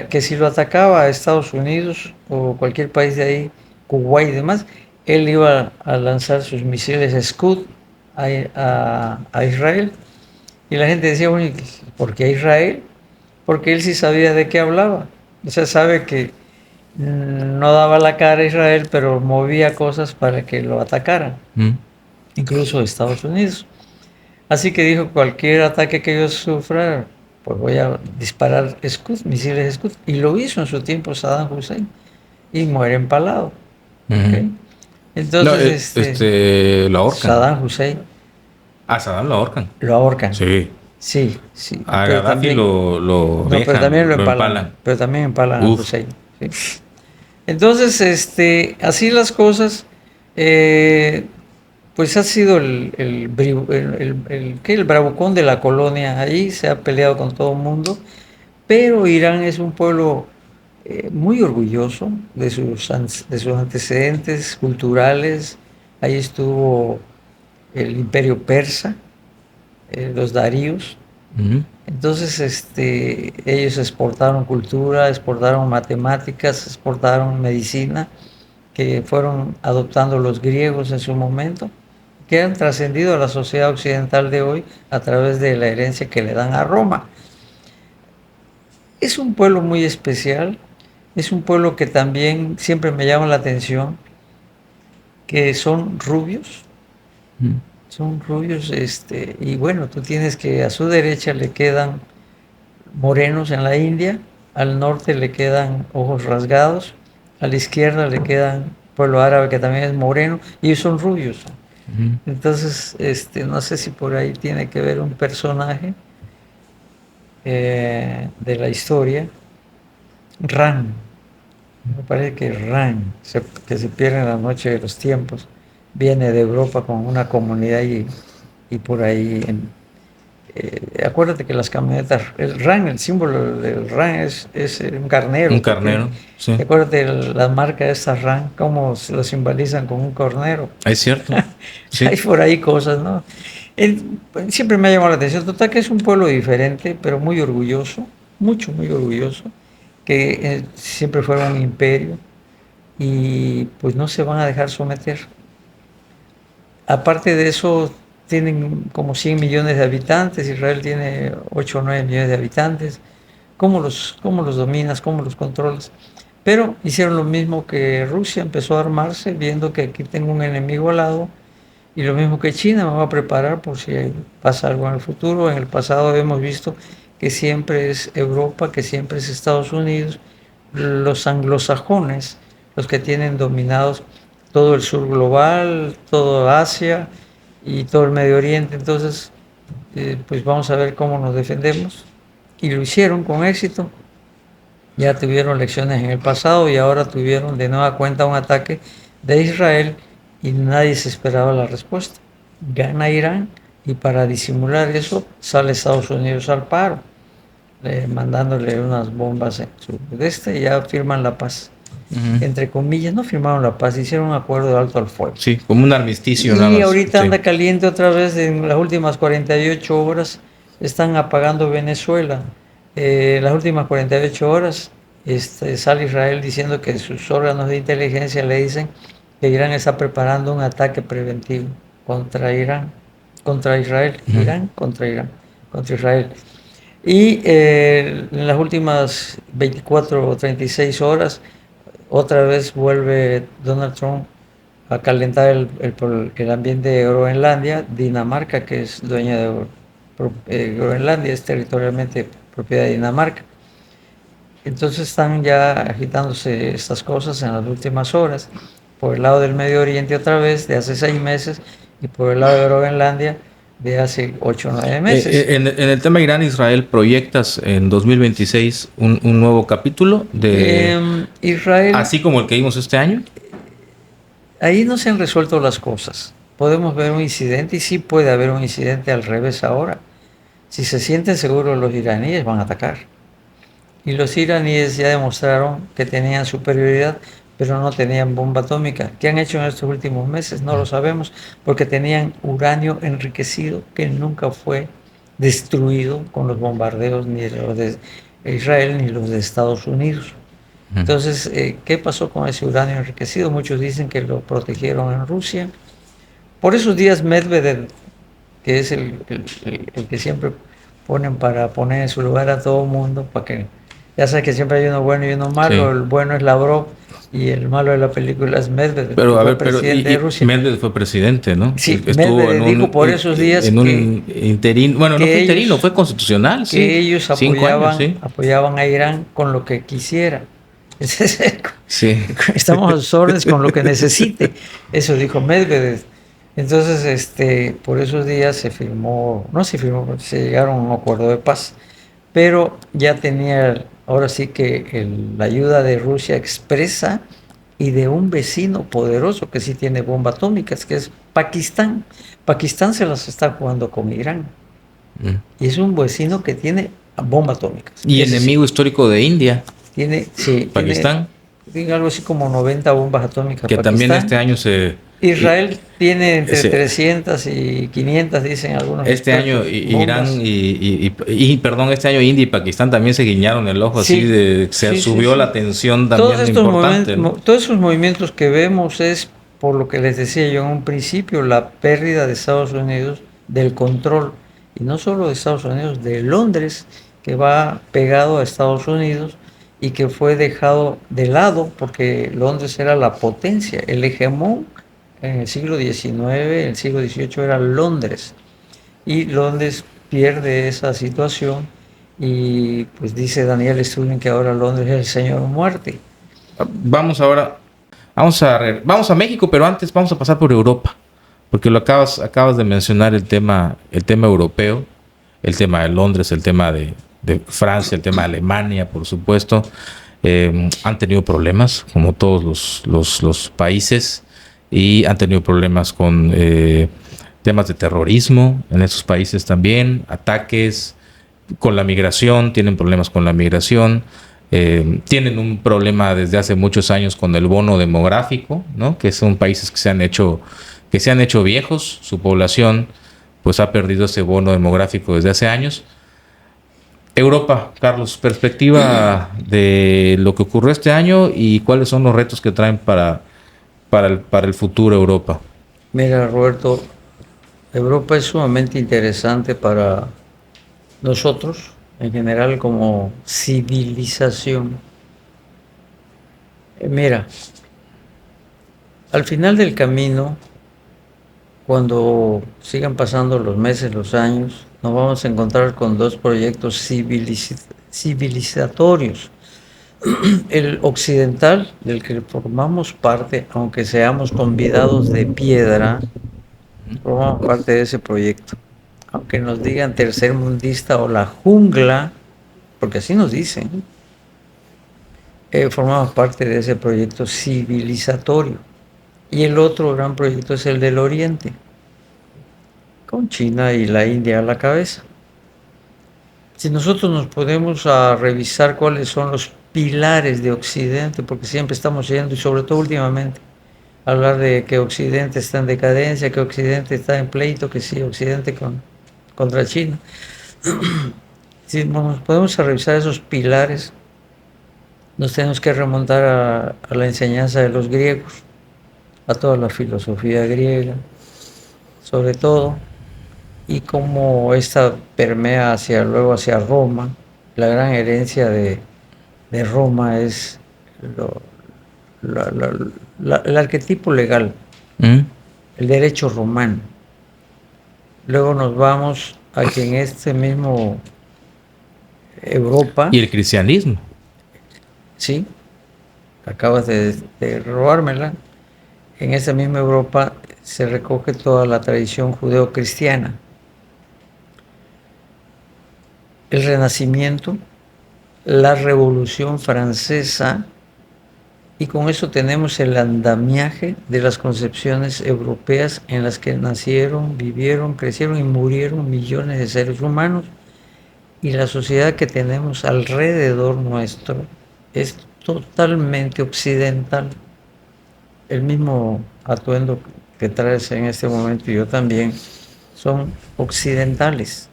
que si lo atacaba a Estados Unidos o cualquier país de ahí, Kuwait y demás, él iba a lanzar sus misiles Scud a Israel. Y la gente decía, bueno, ¿por qué a Israel? Porque él sí sabía de qué hablaba. O sea, sabe que no daba la cara a Israel, pero movía cosas para que lo atacaran, incluso Estados Unidos. Así que dijo, cualquier ataque que yo sufra, pues voy a disparar Scud, misiles Scud. Y lo hizo en su tiempo Saddam Hussein y muere empalado. ¿Okay? Entonces, lo ahorcan. Saddam Hussein. A Saddam lo ahorcan. Lo ahorcan. Sí. Sí, sí. A pero Gaddafi también, lo no, dejan, pero también lo empalan. empalan. Pero también empalan a Uf. Hussein. ¿Sí? Entonces, así las cosas, pues ha sido el bravucón de la colonia ahí, se ha peleado con todo el mundo, pero Irán es un pueblo muy orgulloso de sus antecedentes culturales. Ahí estuvo el imperio persa, los daríos. Entonces, ellos exportaron cultura, exportaron matemáticas, exportaron medicina, que fueron adoptando los griegos en su momento, que han trascendido a la sociedad occidental de hoy a través de la herencia que le dan a Roma. Es un pueblo muy especial, es un pueblo que también siempre me llama la atención, que son rubios. Son rubios, y bueno, tú tienes que a su derecha le quedan morenos en la India, al norte le quedan ojos rasgados, a la izquierda le quedan pueblo árabe que también es moreno, y ellos son rubios. Entonces, no sé si por ahí tiene que ver un personaje de la historia, Ran. Me parece que Ran, que se pierde en la noche de los tiempos, viene de Europa con una comunidad y por ahí acuérdate que las camionetas, el RAN, el símbolo del RAN es un carnero. Un carnero, sí. Acuérdate la marca de esta RAN, cómo lo simbolizan con un carnero. Es cierto. Sí. Hay por ahí cosas, ¿no? Siempre me ha llamado la atención. Total que es un pueblo diferente, pero muy orgulloso, muy orgulloso, que siempre fueron un imperio y pues no se van a dejar someter. Aparte de eso, tienen como 100 millones de habitantes, Israel tiene 8 o 9 millones de habitantes. ¿Cómo los dominas? ¿Cómo los controlas? Pero hicieron lo mismo que Rusia, empezó a armarse viendo que aquí tengo un enemigo al lado, y lo mismo que China, me va a preparar por si pasa algo en el futuro. En el pasado hemos visto que siempre es Europa, que siempre es Estados Unidos, los anglosajones, los que tienen dominados todo el sur global, toda Asia y todo el Medio Oriente. Entonces, pues vamos a ver cómo nos defendemos. Y lo hicieron con éxito. Ya tuvieron lecciones en el pasado y ahora tuvieron de nueva cuenta un ataque de Israel y nadie se esperaba la respuesta. Gana Irán y para disimular eso sale Estados Unidos al paro, mandándole unas bombas en su y ya firman la paz. Entre comillas, no firmaron la paz, hicieron un acuerdo de alto al fuego. Sí, como un armisticio. Y ahorita anda caliente otra vez. En las últimas 48 horas están apagando Venezuela. Las últimas 48 horas sale Israel diciendo que sus órganos de inteligencia le dicen que Irán está preparando un ataque preventivo contra Irán, contra Israel. Irán contra Irán, contra Israel. Y en las últimas 24 o 36 horas otra vez vuelve Donald Trump a calentar el ambiente de Groenlandia. Dinamarca, que es dueña de Groenlandia, es territorialmente propiedad de Dinamarca. Entonces están ya agitándose estas cosas en las últimas horas. Por el lado del Medio Oriente otra vez, de hace 6 meses, y por el lado de Groenlandia, de hace 8 o 9 meses. En el tema Irán-Israel, ¿proyectas en 2026 un nuevo capítulo de Israel? Así como el que vimos este año. Ahí no se han resuelto las cosas. Podemos ver un incidente y sí puede haber un incidente al revés ahora. Si se sienten seguros los iraníes van a atacar. Y los iraníes ya demostraron que tenían superioridad, pero no tenían bomba atómica. ¿Qué han hecho en estos últimos meses? No lo sabemos, porque tenían uranio enriquecido que nunca fue destruido con los bombardeos ni los de Israel ni los de Estados Unidos. Entonces, ¿qué pasó con ese uranio enriquecido? Muchos dicen que lo protegieron en Rusia. Por esos días Medvedev, que es el que siempre ponen para poner en su lugar a todo el mundo, para que ya sabes que siempre hay uno bueno y uno malo. Sí. El bueno es Lavrov y el malo de la película es Medvedev, Pero que a fue ver, pero presidente de y Rusia. Medvedev fue presidente, ¿no? Sí, Estuvo Medvedev dijo por esos días en un interino, bueno, no fue interino, ellos, fue constitucional, que sí, ellos 5 años, sí. apoyaban a Irán con lo que quisiera. Sí. Estamos a sus órdenes con lo que necesite. Eso dijo Medvedev. Entonces, por esos días se firmó, no se firmó, se llegaron a un acuerdo de paz, pero ya tenía, ahora sí que la ayuda de Rusia expresa y de un vecino poderoso que sí tiene bombas atómicas, que es Pakistán. Pakistán se las está jugando con Irán Mm. y es un vecino que tiene bombas atómicas. Y Ese sí, enemigo histórico de India, sí, Pakistán, tiene algo así como 90 bombas atómicas que también este Pakistán. año y- Israel tiene entre se- 300 y 500, dicen algunos este año expertos, Irán bombas. perdón, este año India y Pakistán también se guiñaron el ojo así Sí, de, se sí, sí, subió sí. la tensión también importante, ¿no? Todos esos movimientos que vemos es por lo que les decía yo en un principio, la pérdida de Estados Unidos del control, y no solo de Estados Unidos, de Londres, que va pegado a Estados Unidos y que fue dejado de lado porque Londres era la potencia, el hegemón en el siglo XIX, el siglo XVIII era Londres, y Londres pierde esa situación y pues dice Daniel Studen que ahora Londres es el señor muerte. Vamos ahora, vamos a México, pero antes vamos a pasar por Europa, porque lo acabas de mencionar el tema europeo, el tema de Londres, el tema de Francia, el tema de Alemania, por supuesto. Han tenido problemas, como todos los países, y han tenido problemas con temas de terrorismo en esos países también, ataques con la migración, tienen problemas con la migración. Tienen un problema desde hace muchos años con el bono demográfico, ¿no? Que son países que se han hecho viejos, su población pues ha perdido ese bono demográfico desde hace años. Europa, Carlos, perspectiva de lo que ocurrió este año y cuáles son los retos que traen para el futuro Europa. Mira, Roberto, Europa es sumamente interesante para nosotros, en general, como civilización. Mira, al final del camino, cuando sigan pasando los meses, los años, nos vamos a encontrar con dos proyectos civilizatorios. El occidental, del que formamos parte, aunque seamos convidados de piedra, formamos parte de ese proyecto. Aunque nos digan tercermundista o la jungla, porque así nos dicen, formamos parte de ese proyecto civilizatorio. Y el otro gran proyecto es el del Oriente, con China y la India a la cabeza. Si nosotros nos podemos a revisar cuáles son los pilares de Occidente, porque siempre estamos yendo, y sobre todo últimamente, hablar de que Occidente está en decadencia, que Occidente está en pleito, que sí, Occidente contra China. Si nos podemos a revisar esos pilares, nos tenemos que remontar a la enseñanza de los griegos, a toda la filosofía griega, sobre todo, y cómo esta permea luego hacia Roma. La gran herencia de Roma es el arquetipo legal, el derecho romano. Luego nos vamos a que en este mismo Europa, Y el cristianismo. sí, acabas de robármela, en esa misma Europa se recoge toda la tradición judeocristiana. El Renacimiento, la Revolución Francesa, y con eso tenemos el andamiaje de las concepciones europeas en las que nacieron, vivieron, crecieron y murieron millones de seres humanos, y la sociedad que tenemos alrededor nuestro es totalmente occidental. El mismo atuendo que traes en este momento y yo también son occidentales.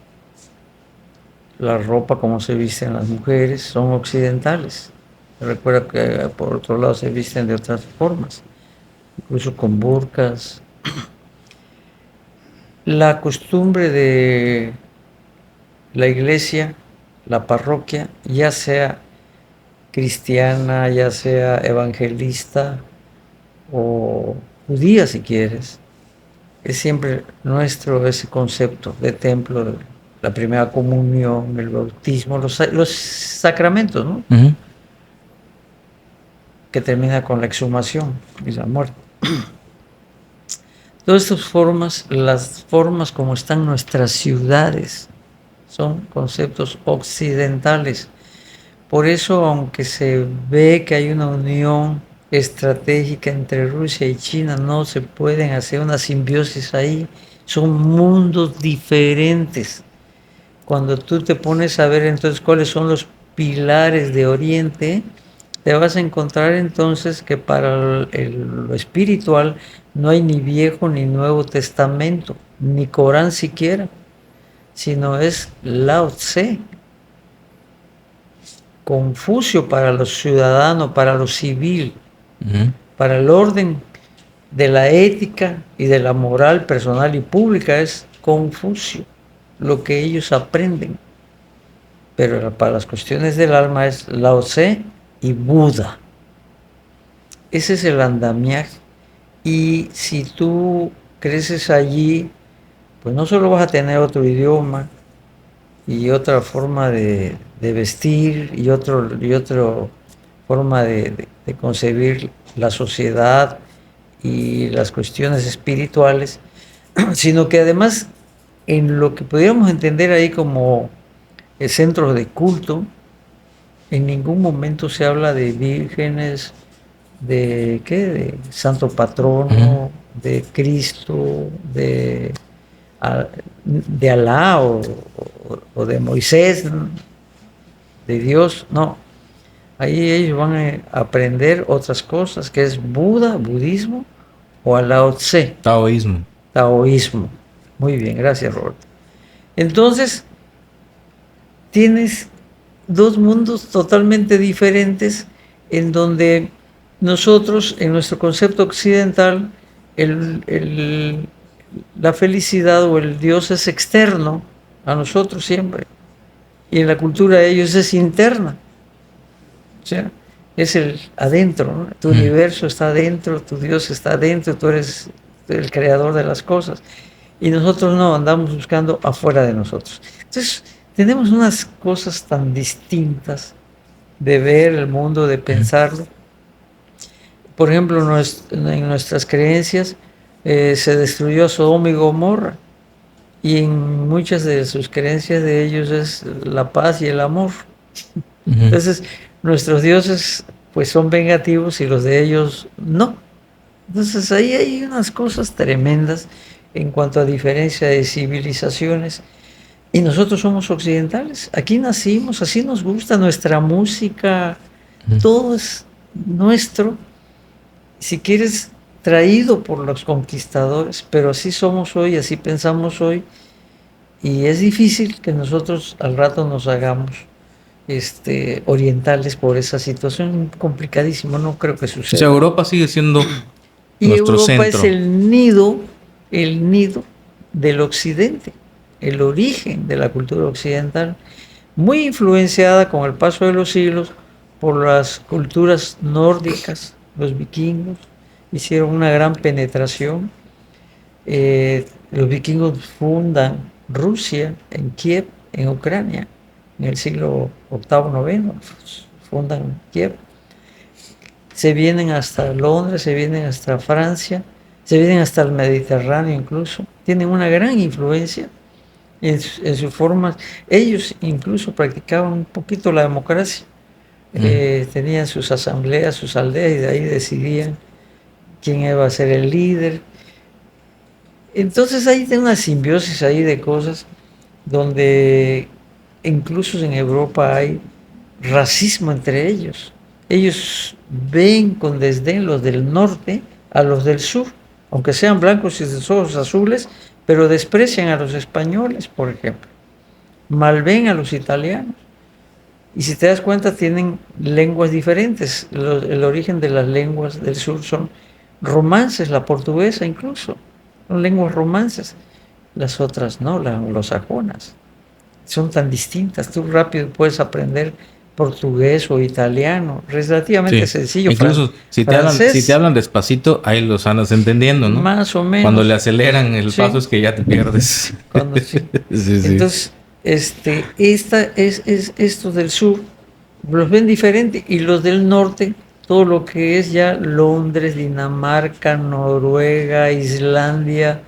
La ropa como se visten las mujeres son occidentales. Recuerda que por otro lado se visten de otras formas, incluso con burkas. La costumbre de la iglesia, la parroquia, ya sea cristiana, ya sea evangelista o judía si quieres, es siempre nuestro ese concepto de templo, la primera comunión, el bautismo, los sacramentos, ¿no? Ujú. Que termina con la exhumación y la muerte. Todas estas formas, las formas como están nuestras ciudades, son conceptos occidentales. Por eso, aunque se ve que hay una unión estratégica entre Rusia y China, no se pueden hacer una simbiosis ahí. Son mundos diferentes. Cuando tú te pones a ver entonces cuáles son los pilares de Oriente, te vas a encontrar entonces que para lo espiritual no hay ni Viejo ni Nuevo Testamento, ni Corán siquiera, sino es Lao Tse, Confucio para los ciudadanos, para lo civil, para el orden de la ética y de la moral personal y pública es Confucio, lo que ellos aprenden. Pero para las cuestiones del alma es Lao Tse y Buda. Ese es el andamiaje. Y si tú creces allí, pues no solo vas a tener otro idioma y otra forma de vestir y otra forma de concebir la sociedad y las cuestiones espirituales, sino que además en lo que pudiéramos entender ahí como el centro de culto, en ningún momento se habla de vírgenes, de ¿qué? De santo patrono, de Cristo, de Alá o de Moisés, ¿no? De Dios, no. Ahí ellos van a aprender otras cosas, que es Buda, budismo, o Lao Tse, Taoísmo. taoísmo. Muy bien, gracias, Roberto. Entonces, tienes dos mundos totalmente diferentes en donde nosotros, en nuestro concepto occidental, la felicidad o el Dios es externo a nosotros siempre. Y en la cultura de ellos es interna. O sea, es el adentro, ¿no? Tu universo está adentro, tu Dios está adentro, tú eres el creador de las cosas. Y nosotros no, andamos buscando afuera de nosotros. Entonces, tenemos unas cosas tan distintas de ver el mundo, de pensarlo. Por ejemplo, en nuestras creencias se destruyó Sodoma y Gomorra. Y en muchas de sus creencias de ellos es la paz y el amor. Entonces, nuestros dioses pues son vengativos y los de ellos no. Entonces ahí hay unas cosas tremendas en cuanto a diferencia de civilizaciones. Y nosotros somos occidentales. Aquí nacimos, así nos gusta nuestra música, todo es nuestro. Si quieres, traído por los conquistadores, pero así somos hoy, así pensamos hoy. Y es difícil que nosotros al rato nos hagamos orientales por esa situación, complicadísimo, no creo que O sea, suceda. Europa sigue siendo Y nuestro Europa centro. es el nido del occidente, el origen de la cultura occidental, muy influenciada con el paso de los siglos por las culturas nórdicas. Los vikingos hicieron una gran penetración. Los vikingos fundan Rusia en Kiev, en Ucrania, en el siglo VIII, IX, fundan Kiev. Se vienen hasta Londres, se vienen hasta Francia, se vienen hasta el Mediterráneo incluso. Tienen una gran influencia en sus formas. Ellos incluso practicaban un poquito la democracia. Tenían sus asambleas, sus aldeas, y de ahí decidían quién iba a ser el líder. Entonces hay una simbiosis ahí de cosas donde incluso en Europa hay racismo entre ellos. Ellos ven con desdén los del norte a los del sur, aunque sean blancos y de ojos azules, pero desprecian a los españoles, por ejemplo. Malven a los italianos. Y si te das cuenta, tienen lenguas diferentes. El origen de las lenguas del sur son romances, la portuguesa incluso, son lenguas romances. Las otras no, las anglosajonas. Son tan distintas. Tú rápido puedes aprender portugués o italiano, relativamente Sí. sencillo. Incluso si Francés, te hablan despacito, ahí los andas entendiendo, ¿no? más o menos. Cuando le aceleran el Sí. paso es que ya te pierdes. Cuando sí. Sí, sí. Entonces, esto del sur los ven diferente, y los del norte, todo lo que es ya Londres, Dinamarca, Noruega, Islandia,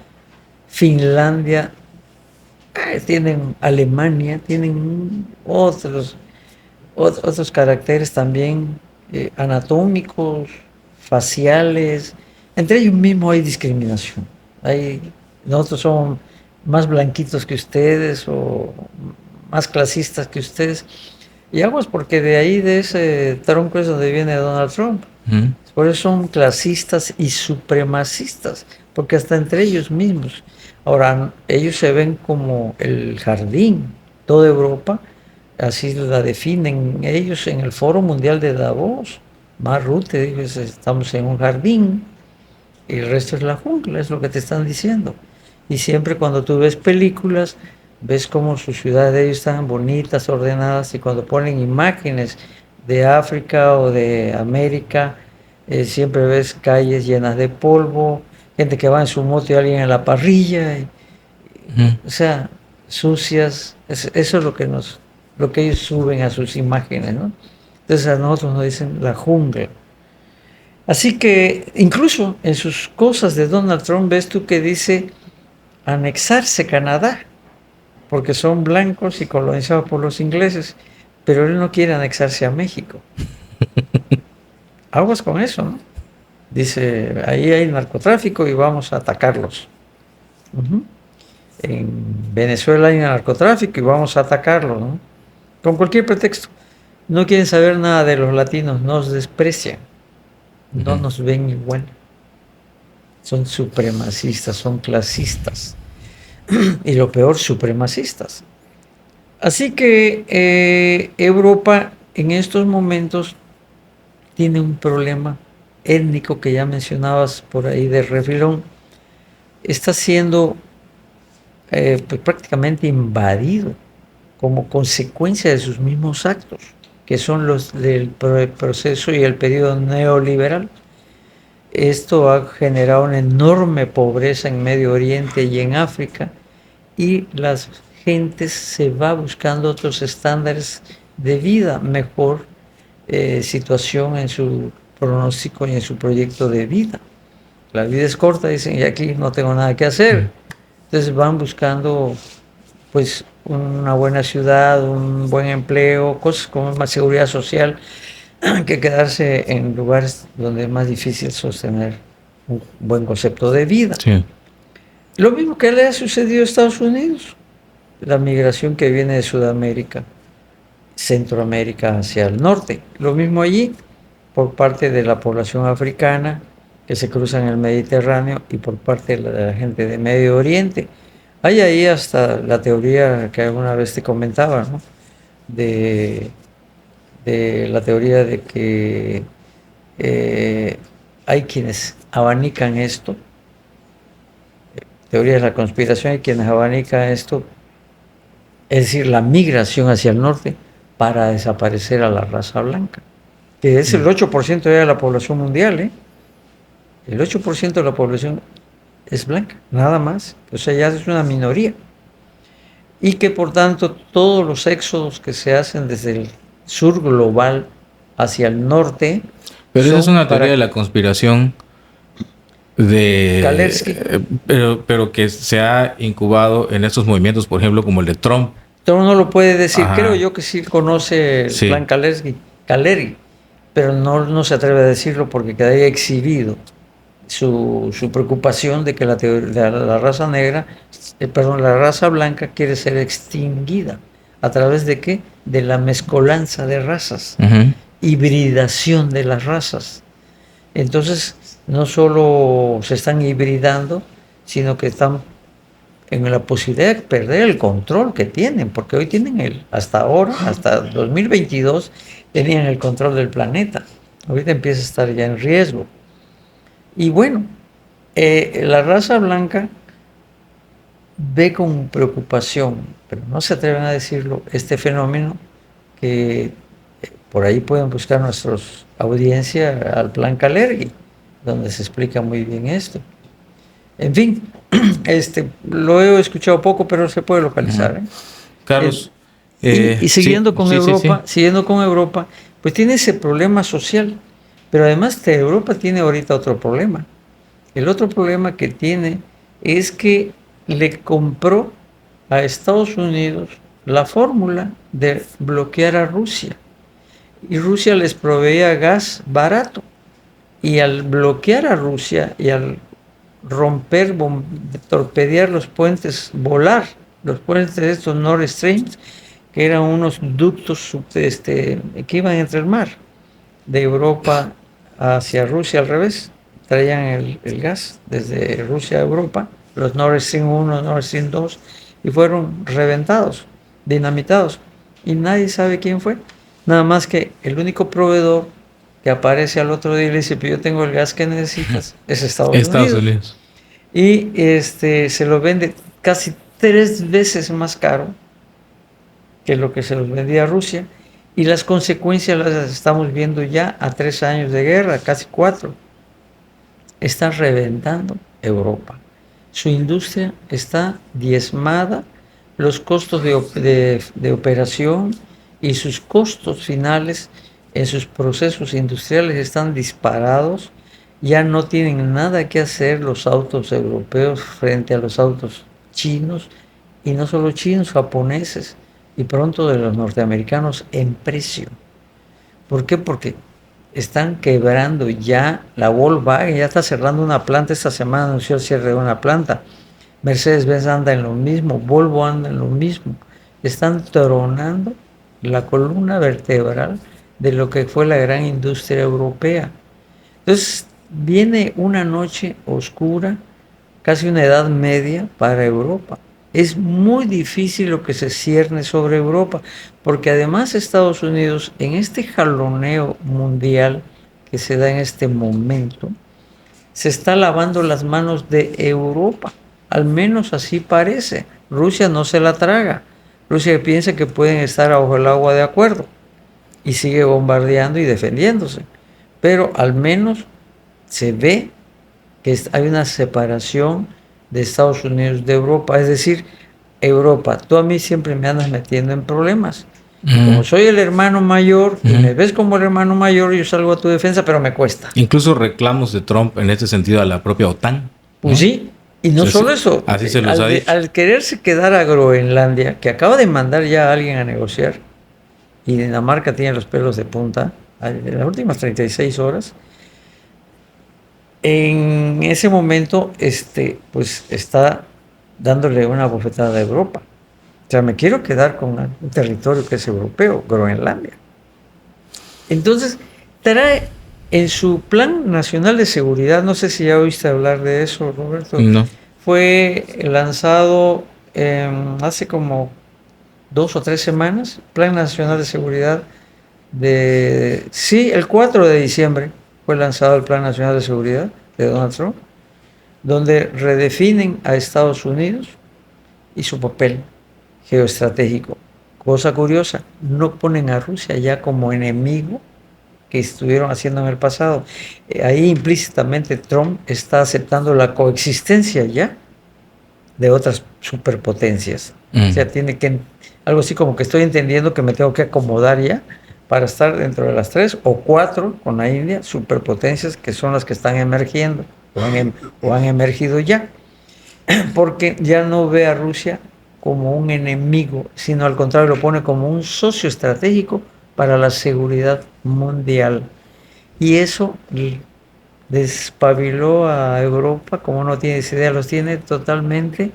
Finlandia, tienen Alemania, tienen otros caracteres también anatómicos, faciales. Entre ellos mismos hay discriminación. Nosotros somos más blanquitos que ustedes o más clasistas que ustedes. Y aguas, porque de ahí, de ese tronco, es donde viene Donald Trump. Ujú. Por eso son clasistas y supremacistas, porque hasta entre ellos mismos. Ahora, ellos se ven como el jardín, toda Europa, así la definen ellos en el Foro Mundial de Davos. Mark Rutte dijo: estamos en un jardín y el resto es la jungla, es lo que te están diciendo. Y siempre cuando tú ves películas, ves cómo sus ciudades de ellos están bonitas, ordenadas, y cuando ponen imágenes de África o de América, siempre ves calles llenas de polvo, gente que va en su moto y alguien en la parrilla, Ujú. o sea, sucias. Eso es lo que ellos suben a sus imágenes, ¿no? Entonces a nosotros nos dicen la jungla. Así que incluso en sus cosas de Donald Trump ves tú que dice anexarse Canadá, porque son blancos y colonizados por los ingleses, pero él no quiere anexarse a México. Aguas con eso, ¿no? Dice, ahí hay narcotráfico y vamos a atacarlos. Uh-huh. En Venezuela hay narcotráfico y vamos a atacarlos, ¿no? Con cualquier pretexto. No quieren saber nada de los latinos, nos desprecian, no nos ven igual. Son supremacistas, son clasistas. Y lo peor, supremacistas. Así que Europa en estos momentos tiene un problema étnico que ya mencionabas por ahí de refilón. Está siendo pues prácticamente invadido como consecuencia de sus mismos actos, que son los del proceso y el periodo neoliberal. Esto ha generado una enorme pobreza en Medio Oriente y en África, y las gentes se va buscando otros estándares de vida, mejor situación en su pronóstico y en su proyecto de vida. La vida es corta, dicen, y aquí no tengo nada que hacer. Entonces van buscando pues una buena ciudad, un buen empleo, cosas como más seguridad social, que quedarse en lugares donde es más difícil sostener un buen concepto de vida. Sí. Lo mismo que le ha sucedido a Estados Unidos, la migración que viene de Sudamérica, Centroamérica hacia el norte. Lo mismo allí, por parte de la población africana que se cruza en el Mediterráneo y por parte de la gente de Medio Oriente. Hay ahí hasta la teoría que alguna vez te comentaba, ¿no? de la teoría de que hay quienes abanican esto, teoría de la conspiración, hay quienes abanican esto, es decir, la migración hacia el norte para desaparecer a la raza blanca, que es el 8% de la población mundial, ¿eh? El 8% de la población es blanca, nada más, o sea, ya es una minoría. Y que por tanto todos los éxodos que se hacen desde el sur global hacia el norte. Pero esa es una teoría de la conspiración de Kalersky. Pero que se ha incubado en estos movimientos, por ejemplo, como el de Trump. Trump no lo puede decir. Ajá. Creo yo que sí conoce el Sí. plan Kalersky, pero no se atreve a decirlo porque quedaría exhibido su preocupación de que la raza negra, la raza blanca quiere ser extinguida. ¿A través de qué? De la mezcolanza de razas, hibridación de las razas. Entonces, no solo se están hibridando, sino que están en la posibilidad de perder el control que tienen, porque hoy tienen hasta ahora, hasta 2022, tenían el control del planeta. Ahorita empieza a estar ya en riesgo. Y bueno, la raza blanca ve con preocupación, pero no se atreven a decirlo, este fenómeno que por ahí pueden buscar nuestros audiencia al Plan Kalergi, donde se explica muy bien esto. En fin, lo he escuchado poco, pero se puede localizar. Carlos. Y siguiendo con Europa, siguiendo con Europa, pues tiene ese problema social, pero además Europa tiene ahorita otro problema. El otro problema que tiene es que le compró a Estados Unidos la fórmula de bloquear a Rusia. Y Rusia les proveía gas barato. Y al bloquear a Rusia y al romper, torpedear los puentes, volar los puentes de estos Nord Stream, que eran unos ductos que iban entre el mar, de Europa hacia Rusia al revés, traían el gas desde Rusia a Europa, los Nord Stream 1, Nord Stream 2, y fueron reventados, dinamitados, y nadie sabe quién fue, nada más que el único proveedor que aparece al otro día y le dice, pero yo tengo el gas que necesitas, es Estados Unidos. Y se lo vende casi 3 veces más caro que lo que se los vendía a Rusia, y las consecuencias las estamos viendo ya a 3 años de guerra, casi 4. Está reventando Europa. Su industria está diezmada, los costos de operación y sus costos finales en sus procesos industriales están disparados. Ya no tienen nada que hacer los autos europeos frente a los autos chinos, y no solo chinos, japoneses y pronto de los norteamericanos en precio. ¿Por qué? Porque están quebrando ya. La Volkswagen ya está cerrando una planta, esta semana anunció el cierre de una planta. Mercedes-Benz anda en lo mismo, Volvo anda en lo mismo. Están tronando la columna vertebral de lo que fue la gran industria europea. Entonces viene una noche oscura, casi una edad media para Europa. Es muy difícil lo que se cierne sobre Europa, porque además Estados Unidos, en este jaloneo mundial que se da en este momento, se está lavando las manos de Europa. Al menos así parece. Rusia no se la traga. Rusia piensa que pueden estar bajo el agua de acuerdo y sigue bombardeando y defendiéndose. Pero al menos se ve que hay una separación de Estados Unidos de Europa. Es decir, Europa, tú a mí siempre me andas metiendo en problemas. Como soy el hermano mayor y me ves como el hermano mayor, yo salgo a tu defensa, pero me cuesta. Incluso reclamos de Trump en este sentido a la propia OTAN. Pues sí, y no solo eso. Así se los ha dicho. Al quererse quedar a Groenlandia, que acaba de mandar ya a alguien a negociar, y Dinamarca tiene los pelos de punta, en las últimas 36 horas, en ese momento pues está dándole una bofetada a Europa. O sea, me quiero quedar con un territorio que es europeo, Groenlandia. Entonces, trae en su Plan Nacional de Seguridad, no sé si ya oíste hablar de eso, Roberto. No. Fue lanzado hace como 2 o 3 semanas, Plan Nacional de Seguridad el 4 de diciembre fue lanzado el Plan Nacional de Seguridad de Donald Trump, donde redefinen a Estados Unidos y su papel geoestratégico. Cosa curiosa, no ponen a Rusia ya como enemigo que estuvieron haciendo en el pasado. Ahí implícitamente Trump está aceptando la coexistencia ya de otras superpotencias. O sea, tiene que, algo así como que estoy entendiendo que me tengo que acomodar ya para estar dentro de las 3 o 4 con la India, superpotencias que son las que están emergiendo o han emergido ya, porque ya no ve a Rusia como un enemigo, sino al contrario lo pone como un socio estratégico para la seguridad mundial. Y eso despabiló a Europa, como no tienes idea, los tiene totalmente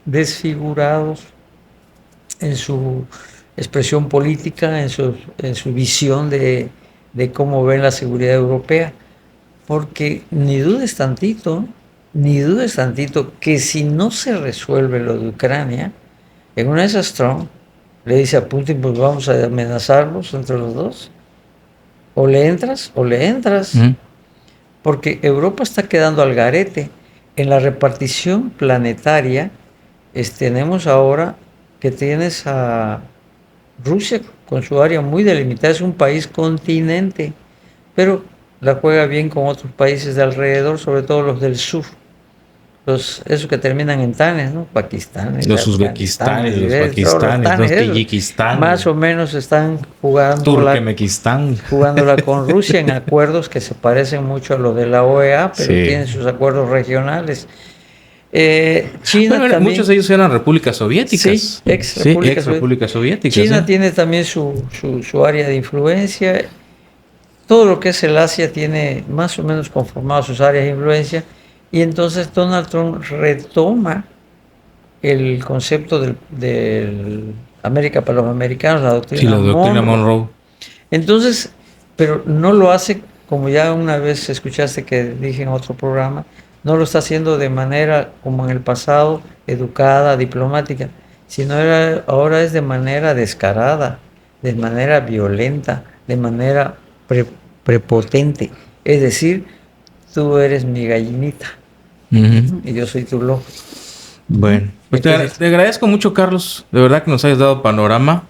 desfigurados en su expresión política, en su visión de cómo ven la seguridad europea. Porque ni dudes tantito, ni dudes tantito que si no se resuelve lo de Ucrania, en una de esas Trump le dice a Putin, pues vamos a amenazarlos entre los dos. O le entras o le entras. Porque Europa está quedando al garete. En la repartición planetaria, tenemos ahora que tienes a Rusia con su área muy delimitada, es un país continente, pero la juega bien con otros países de alrededor, sobre todo los del sur. Esos que terminan en tanes, ¿no? Pakistán, los uzbekistanes, los pakistanes, los tayikistanes. Más o menos están jugándola con Rusia en acuerdos que se parecen mucho a los de la OEA, pero tienen sus acuerdos regionales. China también, muchos de ellos eran repúblicas soviéticas. Sí, ex-repúblicas soviéticas. China tiene también su área de influencia. Todo lo que es el Asia tiene más o menos conformado sus áreas de influencia. Y entonces Donald Trump retoma el concepto del América para los americanos, la doctrina Monroe. Entonces, pero no lo hace, como ya una vez escuchaste que dije en otro programa, no lo está haciendo de manera como en el pasado, educada, diplomática, sino ahora es de manera descarada, de manera violenta, de manera prepotente. Es decir, tú eres mi gallinita y yo soy tu lobo. Bueno, pues te agradezco mucho, Carlos. De verdad que nos hayas dado panorama.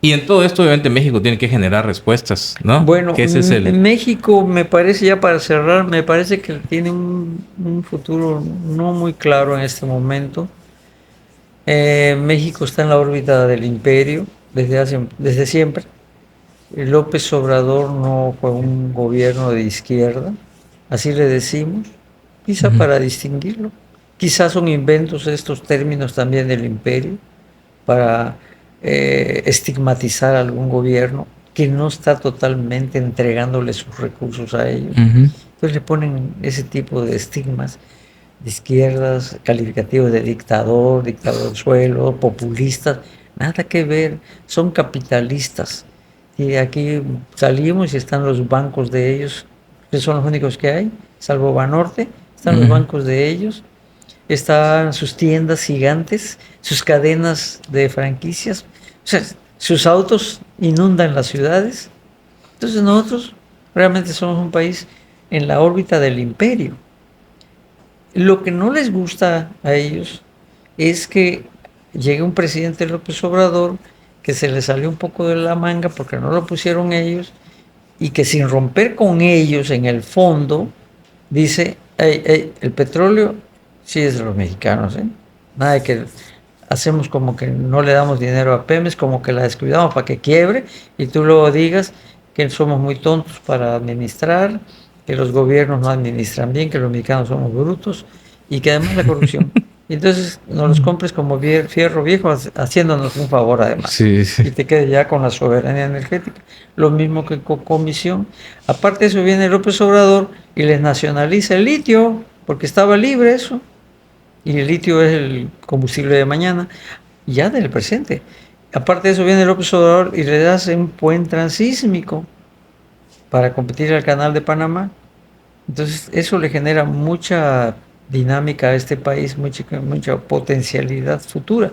Y en todo esto, obviamente, México tiene que generar respuestas, ¿no? Bueno, México, me parece, ya para cerrar, me parece que tiene un futuro no muy claro en este momento. México está en la órbita del imperio desde siempre. López Obrador no fue un gobierno de izquierda, así le decimos, quizá para distinguirlo. Quizás son inventos estos términos también del imperio para estigmatizar a algún gobierno que no está totalmente entregándole sus recursos a ellos. Entonces le ponen ese tipo de estigmas de izquierdas, calificativos de dictador del suelo, populistas, nada que ver, son capitalistas. Y aquí salimos y están los bancos de ellos, que son los únicos que hay, salvo Banorte, están los bancos de ellos, están sus tiendas gigantes, sus cadenas de franquicias, o sea, sus autos inundan las ciudades. Entonces nosotros realmente somos un país en la órbita del imperio. Lo que no les gusta a ellos es que llegue un presidente López Obrador que se le salió un poco de la manga porque no lo pusieron ellos y que sin romper con ellos en el fondo dice, el petróleo sí es de los mexicanos, nada de que hacemos como que no le damos dinero a Pemex, como que la descuidamos para que quiebre y tú luego digas que somos muy tontos para administrar, que los gobiernos no administran bien, que los mexicanos somos brutos y que además la corrupción. Y entonces nos los compres como fierro viejo, haciéndonos un favor además. Sí. Y te quedes ya con la soberanía energética. Lo mismo que con Comisión. Aparte de eso viene López Obrador y les nacionaliza el litio, porque estaba libre eso. Y el litio es el combustible de mañana, ya del presente. Aparte de eso viene López Obrador y le hace un puente transísmico para competir al canal de Panamá. Entonces eso le genera mucha dinámica a este país, mucha potencialidad futura.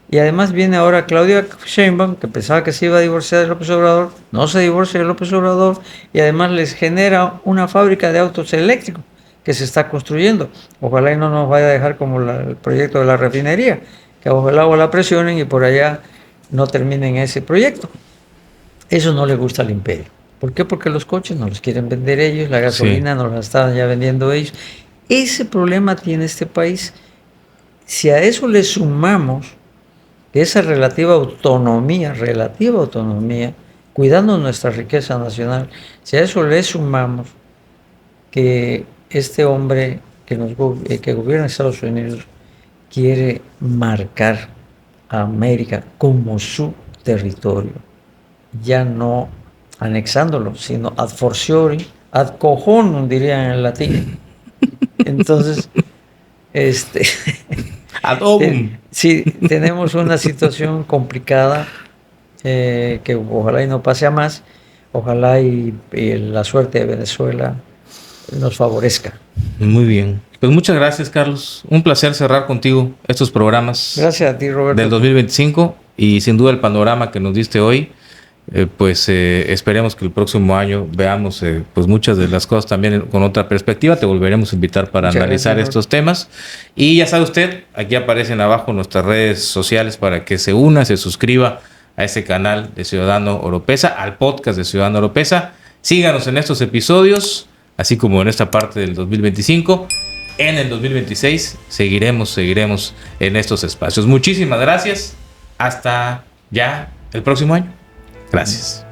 Y además viene ahora Claudia Sheinbaum, que pensaba que se iba a divorciar de López Obrador, no se divorcia de López Obrador, y además les genera una fábrica de autos eléctricos que se está construyendo. Ojalá y no nos vaya a dejar como el proyecto de la refinería, que bajo el agua la presionen y por allá no terminen ese proyecto. Eso no le gusta al imperio. ¿Por qué? Porque los coches no los quieren vender ellos, la gasolina no la están ya vendiendo ellos. Ese problema tiene este país. Si a eso le sumamos esa relativa autonomía, cuidando nuestra riqueza nacional, si a eso le sumamos que este hombre que gobierna Estados Unidos quiere marcar a América como su territorio, ya no anexándolo, sino ad fortiori, ad cojonum, dirían en el latín. Entonces, ad obum. Sí, tenemos una situación complicada que ojalá y no pase a más, ojalá y la suerte de Venezuela nos favorezca. Muy bien. Pues muchas gracias, Carlos. Un placer cerrar contigo estos programas. Gracias a ti, Roberto. Del 2025 y sin duda el panorama que nos diste hoy, esperemos que el próximo año veamos pues muchas de las cosas también con otra perspectiva. Te volveremos a invitar para analizar estos temas. Y ya sabe usted, aquí aparecen abajo nuestras redes sociales para que se una, se suscriba a este canal de Ciudadano Oropesa, al podcast de Ciudadano Oropesa. Síganos en estos episodios, así como en esta parte del 2025. En el 2026 seguiremos en estos espacios. Muchísimas gracias. Hasta ya el próximo año. Gracias.